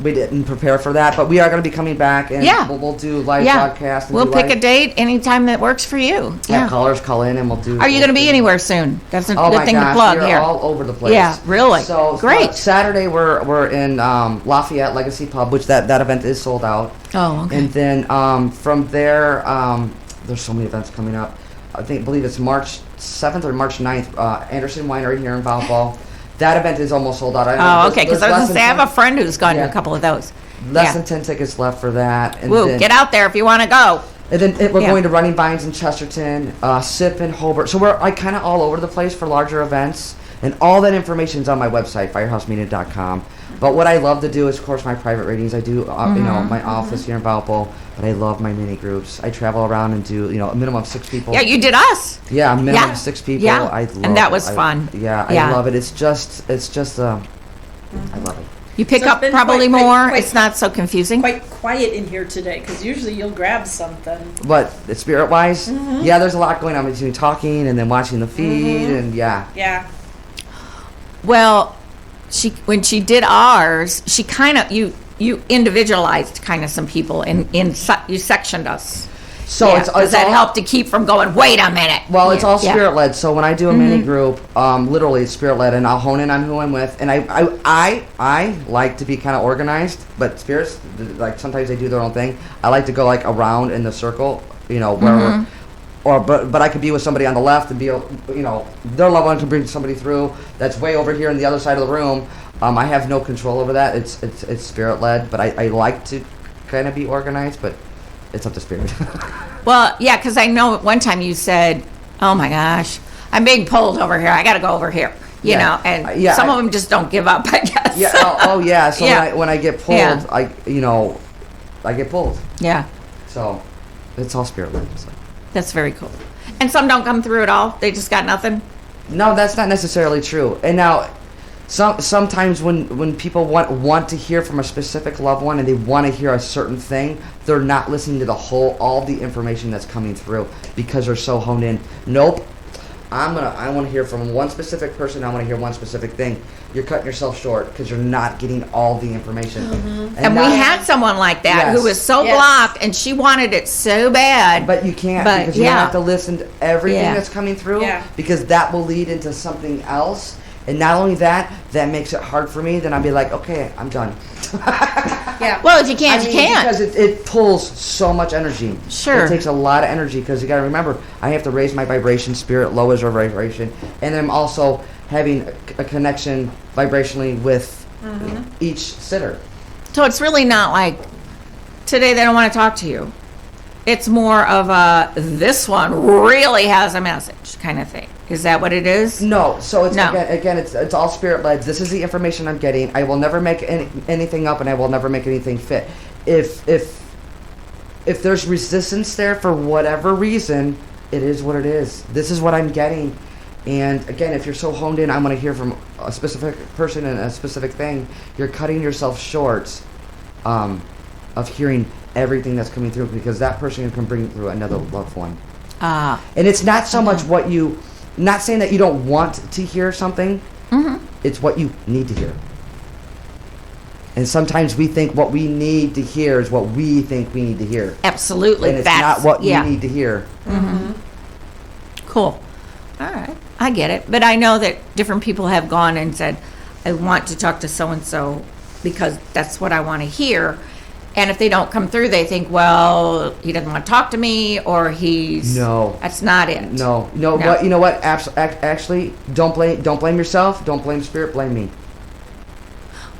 we didn't prepare for that, but we are going to be coming back and we'll do live broadcast. We'll pick a date anytime that works for you. Yeah, callers call in and we'll do. Are you going to be anywhere soon? That's a good thing to plug we're here. all over the place. Yeah, really. So great. Saturday we're in Lafayette Legacy Pub, which that event is sold out. Oh, okay. And then from there, there's so many events coming up. I believe it's March 7th or March 9th. Anderson Winery here in Valpo. That event is almost sold out. Okay, because I was going to say, I have a friend who's gone to a couple of those. Less than 10 tickets left for that. And Woo, get out there if you want to go. And then we're going to Running Vines in Chesterton, SIP in Hobart. So we're kind of all over the place for larger events. And all that information is on my website, firehousemedia.com. But what I love to do is, of course, my private readings. I do, my office here in Valpo. But I love my mini groups. I travel around and do, a minimum of 6 people. Yeah, you did us. Yeah, a minimum of 6 people. Yeah, and that was fun. I love it. It's just, I love it. You pick up probably more. It's not so confusing. Quite quiet in here today because usually you'll grab something. But spirit-wise, there's a lot going on between talking and then watching the feed and Yeah. Well, when she did ours, she kind of you individualized kind of some people you sectioned us. So it's that helped to keep from going, wait a minute. Well, it's all spirit led. So when I do a mini group, literally it's spirit led, and I'll hone in on who I'm with. And I like to be kind of organized, but spirits, like, sometimes they do their own thing. I like to go like around in the circle, where but I could be with somebody on the left and be, their loved one can bring somebody through that's way over here on the other side of the room. I have no control over that. It's spirit led, but I like to kind of be organized, but it's up to spirit. Well, yeah, because I know at one time you said, "Oh my gosh, I'm being pulled over here. I got to go over here." And some of them just don't give up, I guess. Yeah. So when I get pulled, I get pulled. Yeah. So it's all spirit led. So. That's very cool. And some don't come through at all. They just got nothing. No, that's not necessarily true. And now, sometimes when people want to hear from a specific loved one and they want to hear a certain thing, they're not listening to all the information that's coming through because they're so honed in. Nope. I want to hear from one specific person. I want to hear one specific thing. You're cutting yourself short because you're not getting all the information. And we had someone like that who was so blocked, and she wanted it so bad. But you can't, because you have to listen to everything that's coming through, because that will lead into something else. And not only that makes it hard for me. Then I'll be like, okay, I'm done. Well, if you can't, you can't. Because it pulls so much energy. Sure. It takes a lot of energy, because you got to remember, I have to raise my vibration. Spirit lowers our vibration. And I'm also having a connection vibrationally with each sitter. So it's really not like, today they don't want to talk to you. It's more of a, this one really has a message kind of thing. Is that what it is? No. So it's again it's all spirit led. This is the information I'm getting. I will never make anything up, and I will never make anything fit. If there's resistance there for whatever reason, it is what it is. This is what I'm getting. And again, if you're so honed in, I want to hear from a specific person and a specific thing, you're cutting yourself short of hearing everything that's coming through, because that person can bring through another loved one. And it's not so much what you, not saying that you don't want to hear something, it's what you need to hear. And sometimes we think what we need to hear is what we think we need to hear. Absolutely. And it's not what you need to hear. Cool. All right. I get it. But I know that different people have gone and said, I want to talk to so-and-so because that's what I want to hear. And if they don't come through, they think, well, he doesn't want to talk to me, or he's... No. That's not it. No. But you know what? Actually, don't blame yourself. Don't blame spirit. Blame me.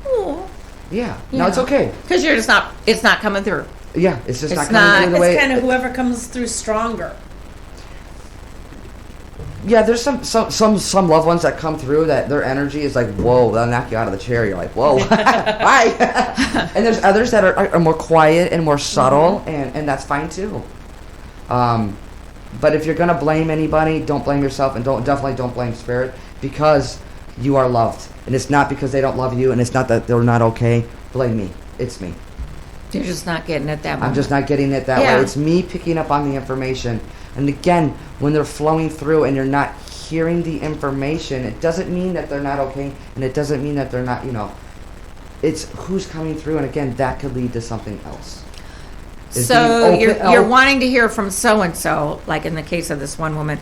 Oh. Yeah. No, it's okay. Because you're just not... It's not coming through. Yeah, it's just It's not coming through the way... It's kind of whoever comes through stronger. Yeah, there's some loved ones that come through that their energy is like, whoa, they'll knock you out of the chair. You're like, whoa, bye. And there's others that are more quiet and more subtle, and that's fine too. But if you're gonna blame anybody, don't blame yourself, and definitely don't blame spirit, because you are loved, and it's not because they don't love you, and it's not that they're not okay. Blame me. It's me. You're just not getting it that moment. I'm just not getting it that way. It's me picking up on the information. And again, when they're flowing through and you're not hearing the information, it doesn't mean that they're not okay, and it doesn't mean that they're not, it's who's coming through, and again, that could lead to something else. So you're wanting to hear from so-and-so, like in the case of this one woman,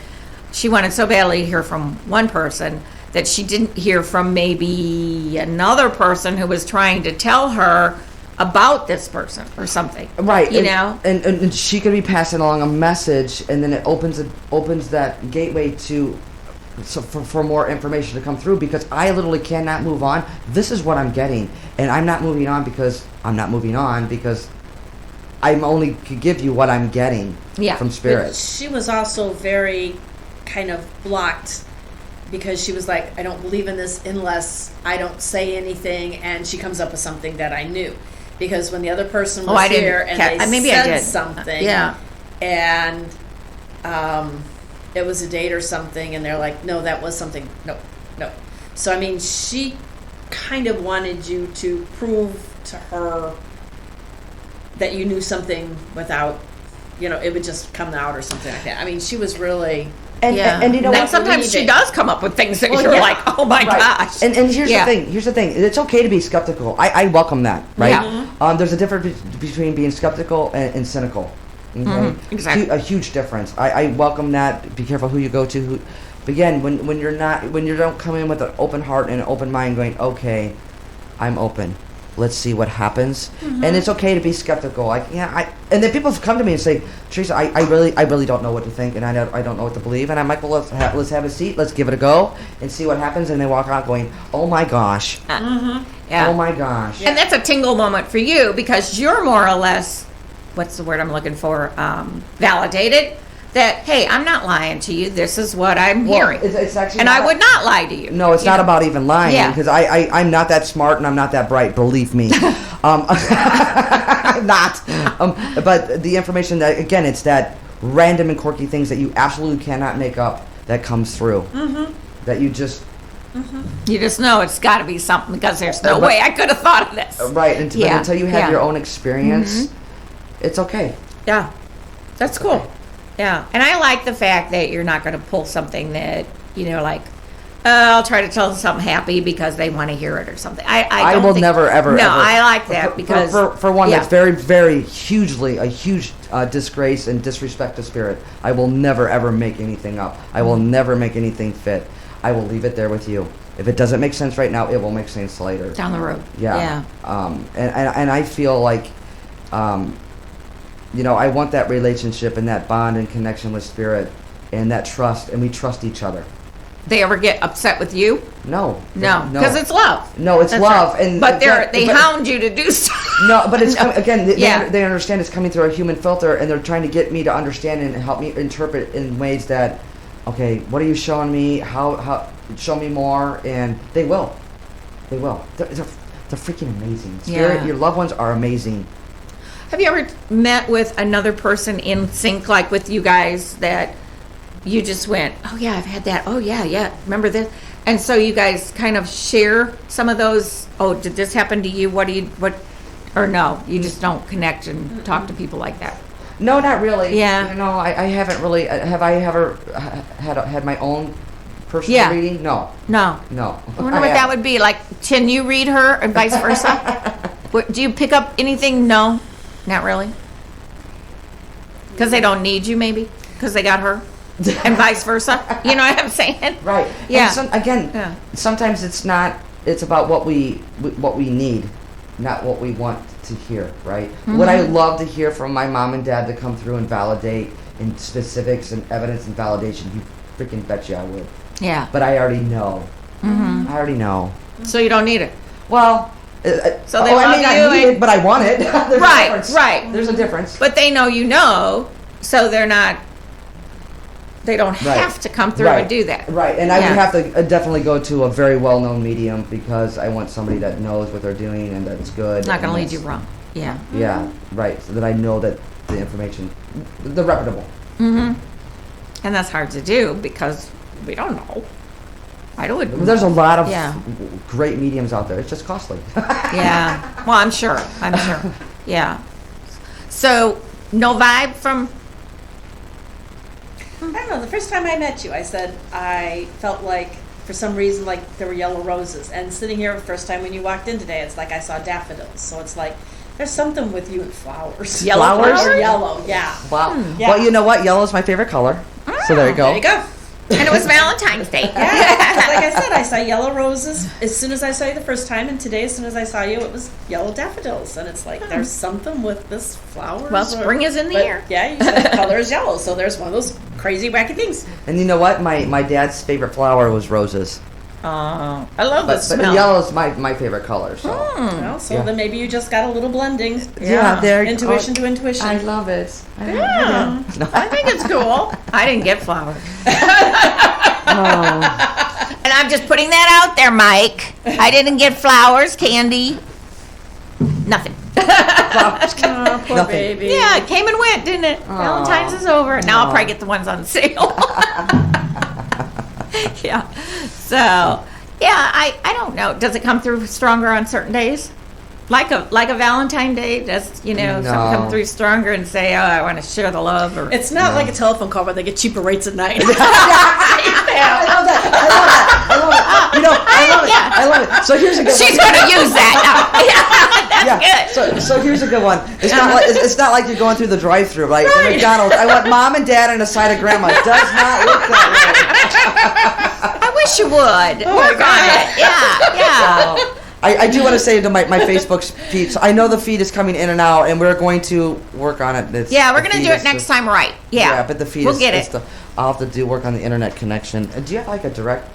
she wanted so badly to hear from one person that she didn't hear from maybe another person who was trying to tell her about this person or something, right? And she could be passing along a message, and then it opens that gateway for more information to come through, because I literally cannot move on. This is what I'm getting, and I'm not moving on because I'm only could give you what I'm getting from spirit. But she was also very kind of blocked, because she was like, I don't believe in this unless I don't say anything, and she comes up with something that I knew. Because when the other person was here and they said something, and it was a date or something, and they're like, no, that was something, no. So, I mean, she kind of wanted you to prove to her that you knew something without, it would just come out or something like that. I mean, she was really... And you know what? Sometimes she does come up with things that you're like, oh my gosh. And here's the thing. It's okay to be skeptical. I welcome that, right? Yeah. There's a difference between being skeptical and cynical. Okay? Exactly. A huge difference. I welcome that. Be careful who you go to. But again, when you don't come in with an open heart and an open mind, going, okay, I'm open. Let's see what happens. And it's okay to be skeptical. And then people come to me and say, Teresa, I really don't know what to think, and I don't know what to believe. And I'm like, well, let's have a seat. Let's give it a go and see what happens. And they walk out going, oh my gosh. Oh my gosh. And that's a tingle moment for you, because you're more or less, what's the word I'm looking for, validated. That, hey, I'm not lying to you. This is what I'm hearing. It's actually and I would not lie to you. No, it's not about even lying, because I'm not that smart and I'm not that bright. Believe me, I'm not. But the information that, again, it's that random and quirky things that you absolutely cannot make up that comes through. That you just. You just know it's got to be something, because there's no way I could have thought of this. Right, until you have your own experience, it's okay. Yeah, that's cool. Yeah, and I like the fact that you're not going to pull something that, like, I'll try to tell them something happy because they want to hear it or something. I will never, ever, No, ever. I like that because... For one, yeah. that's very, very hugely, a huge disgrace and disrespect to spirit. I will never, ever make anything up. I will never make anything fit. I will leave it there with you. If it doesn't make sense right now, it will make sense later. Down the road. Yeah. And I feel like, I want that relationship and that bond and connection with spirit and that trust, and we trust each other. They ever get upset with you? No, because it's love. No, it's That's love, right. But they hound you to do stuff. No, but it's again. Yeah. They understand it's coming through a human filter, and they're trying to get me to understand and help me interpret in ways that, okay, what are you showing me? How show me more? And they will. They're freaking amazing. Spirit, your loved ones are amazing. Have you ever met with another person in sync, like with you guys, that you just went, oh yeah, I've had that. Oh yeah, remember this? And so you guys kind of share some of those. Oh, did this happen to you? Or no, you just don't connect and talk to people like that. No, not really. Yeah. I haven't really. Have I ever had my own personal reading? No. No. I wonder what that would be like. Can you read her and vice versa? Do you pick up anything? No, not really. Because they don't need you, maybe. Because they got her. And vice versa. You know what I'm saying? Right. Yeah. And sometimes it's about what we need, not what we want to hear, right? Mm-hmm. Would I love to hear from my mom and dad to come through and validate in specifics and evidence and validation? You freaking bet you I would. Yeah. But I already know. Mm-hmm. I already know. So you don't need it. Well, so they love I may not you need and- it, but I want it. There's a difference. Right. There's a difference. But they know, so they don't have to come through and do that. Right, and I would have to definitely go to a very well-known medium because I want somebody that knows what they're doing and that's good. It's not going to lead you wrong. Yeah. Yeah, right, so that I know that the information, they're reputable. Mm-hmm. And that's hard to do because we don't know. I don't. There's a lot of great mediums out there. It's just costly. Yeah. Well, I'm sure. Yeah. So, no vibe from... I don't know. The first time I met you, I said I felt like, for some reason, like there were yellow roses. And sitting here the first time when you walked in today, it's like I saw daffodils. So it's like there's something with you and flowers. Yellow flowers? Or yellow, yeah. Wow. Yeah. Well, you know what? Yellow is my favorite color. So there you go. There you go. And it was Valentine's Day. Yeah, like I said, I saw yellow roses as soon as I saw you the first time, and today, as soon as I saw you, it was yellow daffodils, and it's like there's something with this flower. Well, spring is in the air. Yeah, you said the color is yellow, so there's one of those crazy, wacky things. And you know what? My dad's favorite flower was roses. Oh, I love the smell. But yellow is my favorite color. So. Well, so then maybe you just got a little blending. Yeah, there. Intuition to intuition. I love it. Yeah, I think it's cool. I didn't get flowers. Oh. And I'm just putting that out there, Mike. I didn't get flowers, candy, nothing. Oh, poor Nothing. baby. Yeah, it came and went, didn't it? Valentine's is over. Now I'll probably get the ones on sale. Yeah. So, yeah, I don't know. Does it come through stronger on certain days? Like a Valentine Day, does something come through stronger and say, oh, I want to share the love? Or It's not like a telephone call where they get cheaper rates at night. I love that. I love it. So here's a good she's one. going to use that now. Yeah, that's good. So here's a good one. It's not like you're going through the drive-through, like at McDonald's. I want mom and dad and a side of grandma. It does not look that way. I wish you would. Work on it. Yeah. I do want to say to my Facebook feed, so I know the feed is coming in and out, and we're going to work on it. We're going to do it next time right. Yeah. Yeah, but the feed we'll get it. I'll have to work on the internet connection. Do you have like a direct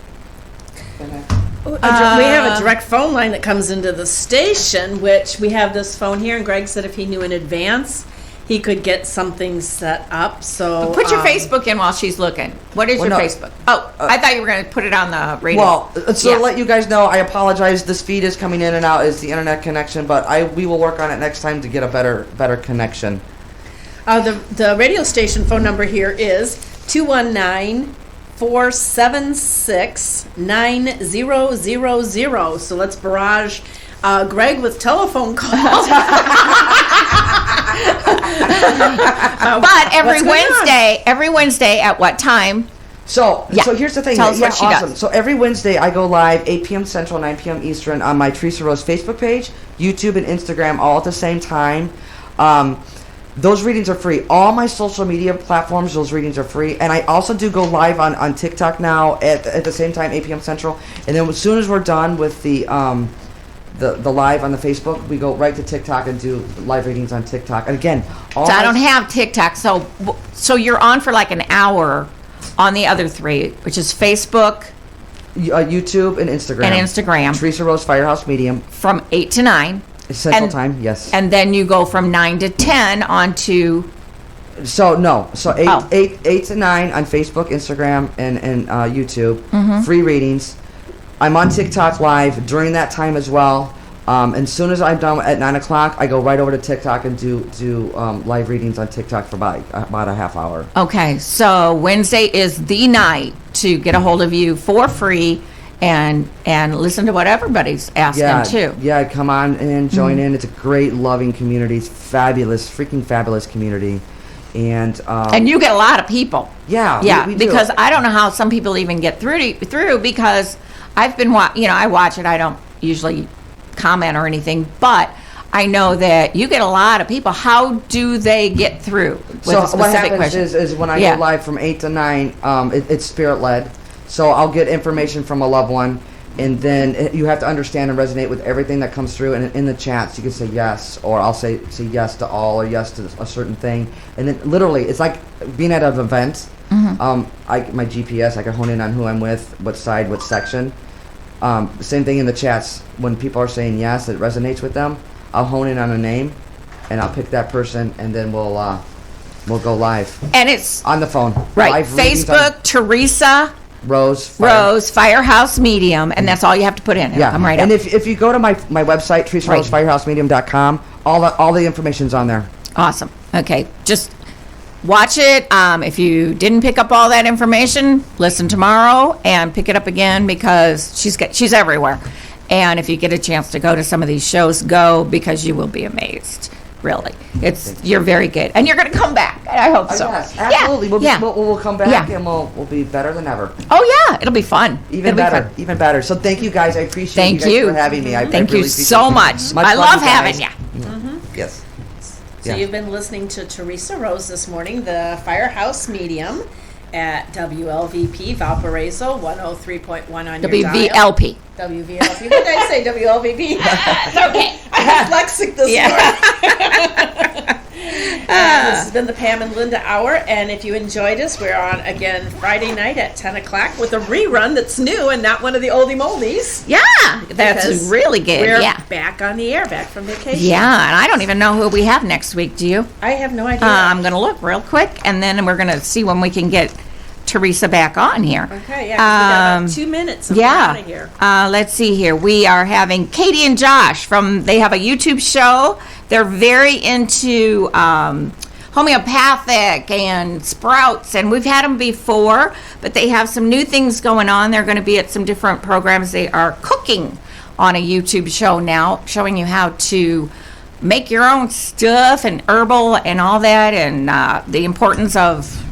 connection? We have a direct phone line that comes into the station, which we have this phone here, and Greg said if he knew in advance, he could get something set up. So put your Facebook in while she's looking. What is your Facebook? Oh, I thought you were going to put it on the radio. Well, to let you guys know, I apologize. This feed is coming in and out as the internet connection, but we will work on it next time to get a better connection. The radio station phone number here is 219-476-9000. So let's barrage Greg with telephone calls. But every what's going on? Every Wednesday at what time? So Yeah. here's the thing. Tell us what she awesome. does. So every Wednesday I go live 8 p.m. Central, 9 p.m. Eastern on my Teresa Rose Facebook page, YouTube, and Instagram all at the same time. Those readings are free. All my social media platforms, those readings are free. And I also do go live on TikTok now at the same time, 8 p.m. Central. And then as soon as we're done with the live on the Facebook, we go right to TikTok and do live readings on TikTok. And again, So I don't have TikTok. So you're on for like an hour on the other three, which is Facebook YouTube and Instagram. and Instagram Teresa Rose Firehouse Medium. from 8 to 9. Central Time, yes. And then you go from 9 to 10 onto... So no, so Oh. 8 to 9 on Facebook, Instagram, and YouTube. Mm-hmm. Free readings. I'm on TikTok live during that time as well. And as soon as I'm done at 9 o'clock, I go right over to TikTok and do live readings on TikTok for about a half hour. Okay, so Wednesday is the night to get a hold of you for free and listen to what everybody's asking too. Yeah, come on and join in. It's a great, loving community. It's fabulous, freaking fabulous community. And you get a lot of people. Yeah, Yeah, we do. because I don't know how some people even get through because I've been I watch it. I don't usually comment or anything, but I know that you get a lot of people. How do they get through with So a specific what happens question? is when I Yeah. go live from 8 to 9, it's spirit-led. So I'll get information from a loved one, and then you have to understand and resonate with everything that comes through. And in the chats, you can say yes, or I'll say yes to all, or yes to a certain thing. And then literally, it's like being at an event. My GPS, I can hone in on who I'm with, what side, what section. Same thing in the chats. When people are saying yes, it resonates with them. I'll hone in on a name, and I'll pick that person, and then we'll go live And it's on the phone. right. Live readings on Facebook, Teresa Rose Firehouse Medium, and that's all you have to put in. Yeah, I'm right and up. if you go to my website, TeresaRoseFirehouseMedium.com, all the information's on there. Awesome. Okay, just watch it. If you didn't pick up all that information, listen tomorrow and pick it up again because she's everywhere. And if you get a chance to go to some of these shows, go because you will be amazed. Really, you're very good, and you're going to come back. I hope so. Yes, absolutely. Yeah. We'll come back Yeah. and we'll be better than ever. Oh yeah, it'll be fun. Even It'll be better. fun. Even better. So thank you guys. I appreciate Thank you you. guys for having me. I Thank really you appreciate so it. much. Much I love, love you having guys. you. Yes. So you've been listening to Teresa Rose this morning, the Firehouse Medium at WLVP Valparaiso 103.1 on your dial. WVLP. WVLP. What did I say? WLVP. It's okay. I'm dyslexic this morning. And this has been the Pam and Linda Hour, and if you enjoyed us, we're on again Friday night at 10 o'clock with a rerun that's new and not one of the oldie moldies. Yeah, that's Because really good. We're Yeah. back on the air, back from vacation. Yeah, and I don't even know who we have next week. Do you? I have no idea. I'm going to look real quick, and then we're going to see when we can get Teresa back on here. Okay, yeah, 'cause we got about 2 minutes and we're out of here. Let's see here. We are having Katie and Josh they have a YouTube show. They're very into homeopathic and sprouts, and we've had them before, but they have some new things going on. They're going to be at some different programs. They are cooking on a YouTube show now, showing you how to make your own stuff and herbal and all that, and the importance of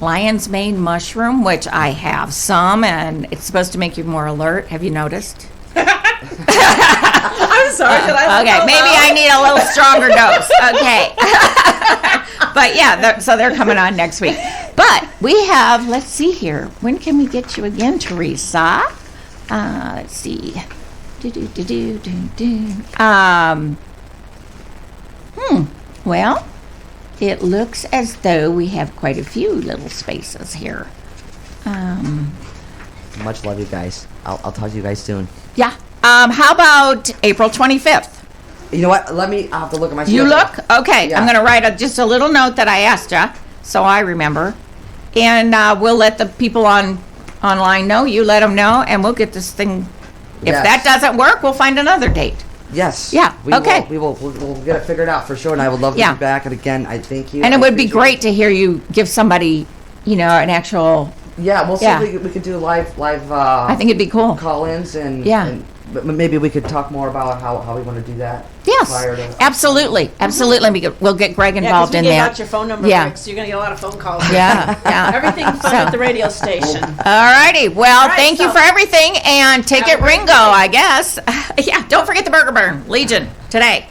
lion's mane mushroom, which I have some, and it's supposed to make you more alert. Have you noticed? I'm sorry that I Okay, maybe I need a little stronger dose. Okay. But yeah, so they're coming on next week. But we have, let's see here. When can we get you again, Teresa? Let's see. Well, it looks as though we have quite a few little spaces here. Much love, you guys. I'll talk to you guys soon. Yeah. How about April 25th? You know what? I'll have to look at my You schedule. look? Okay. Yeah. I'm going to write just a little note that I asked you so I remember. And we'll let the people online know. You let them know, and we'll get this thing. If Yes. that doesn't work, we'll find another date. Yes. Yeah, okay. We'll get it figured out for sure, and I would love to Yeah. be back. And again, I thank you. And it I would be appreciate great to hear you give somebody, an actual. Yeah, we'll see Yeah. if we could do live I think it'd be cool. call-ins and Yeah. and maybe we could talk more about how we want to do that. Yes, prior to- absolutely. We'll get Greg Yeah, 'cause involved we in gave that. out your phone number, Yeah. Rick, so you're gonna get a lot of phone calls. Yeah. Everything fun So- at the radio station. All righty. Well, right, thank you so- for everything, and Ticket Have a great Ringo, day. I guess. Yeah, don't forget the Burger Burn, Legion, today.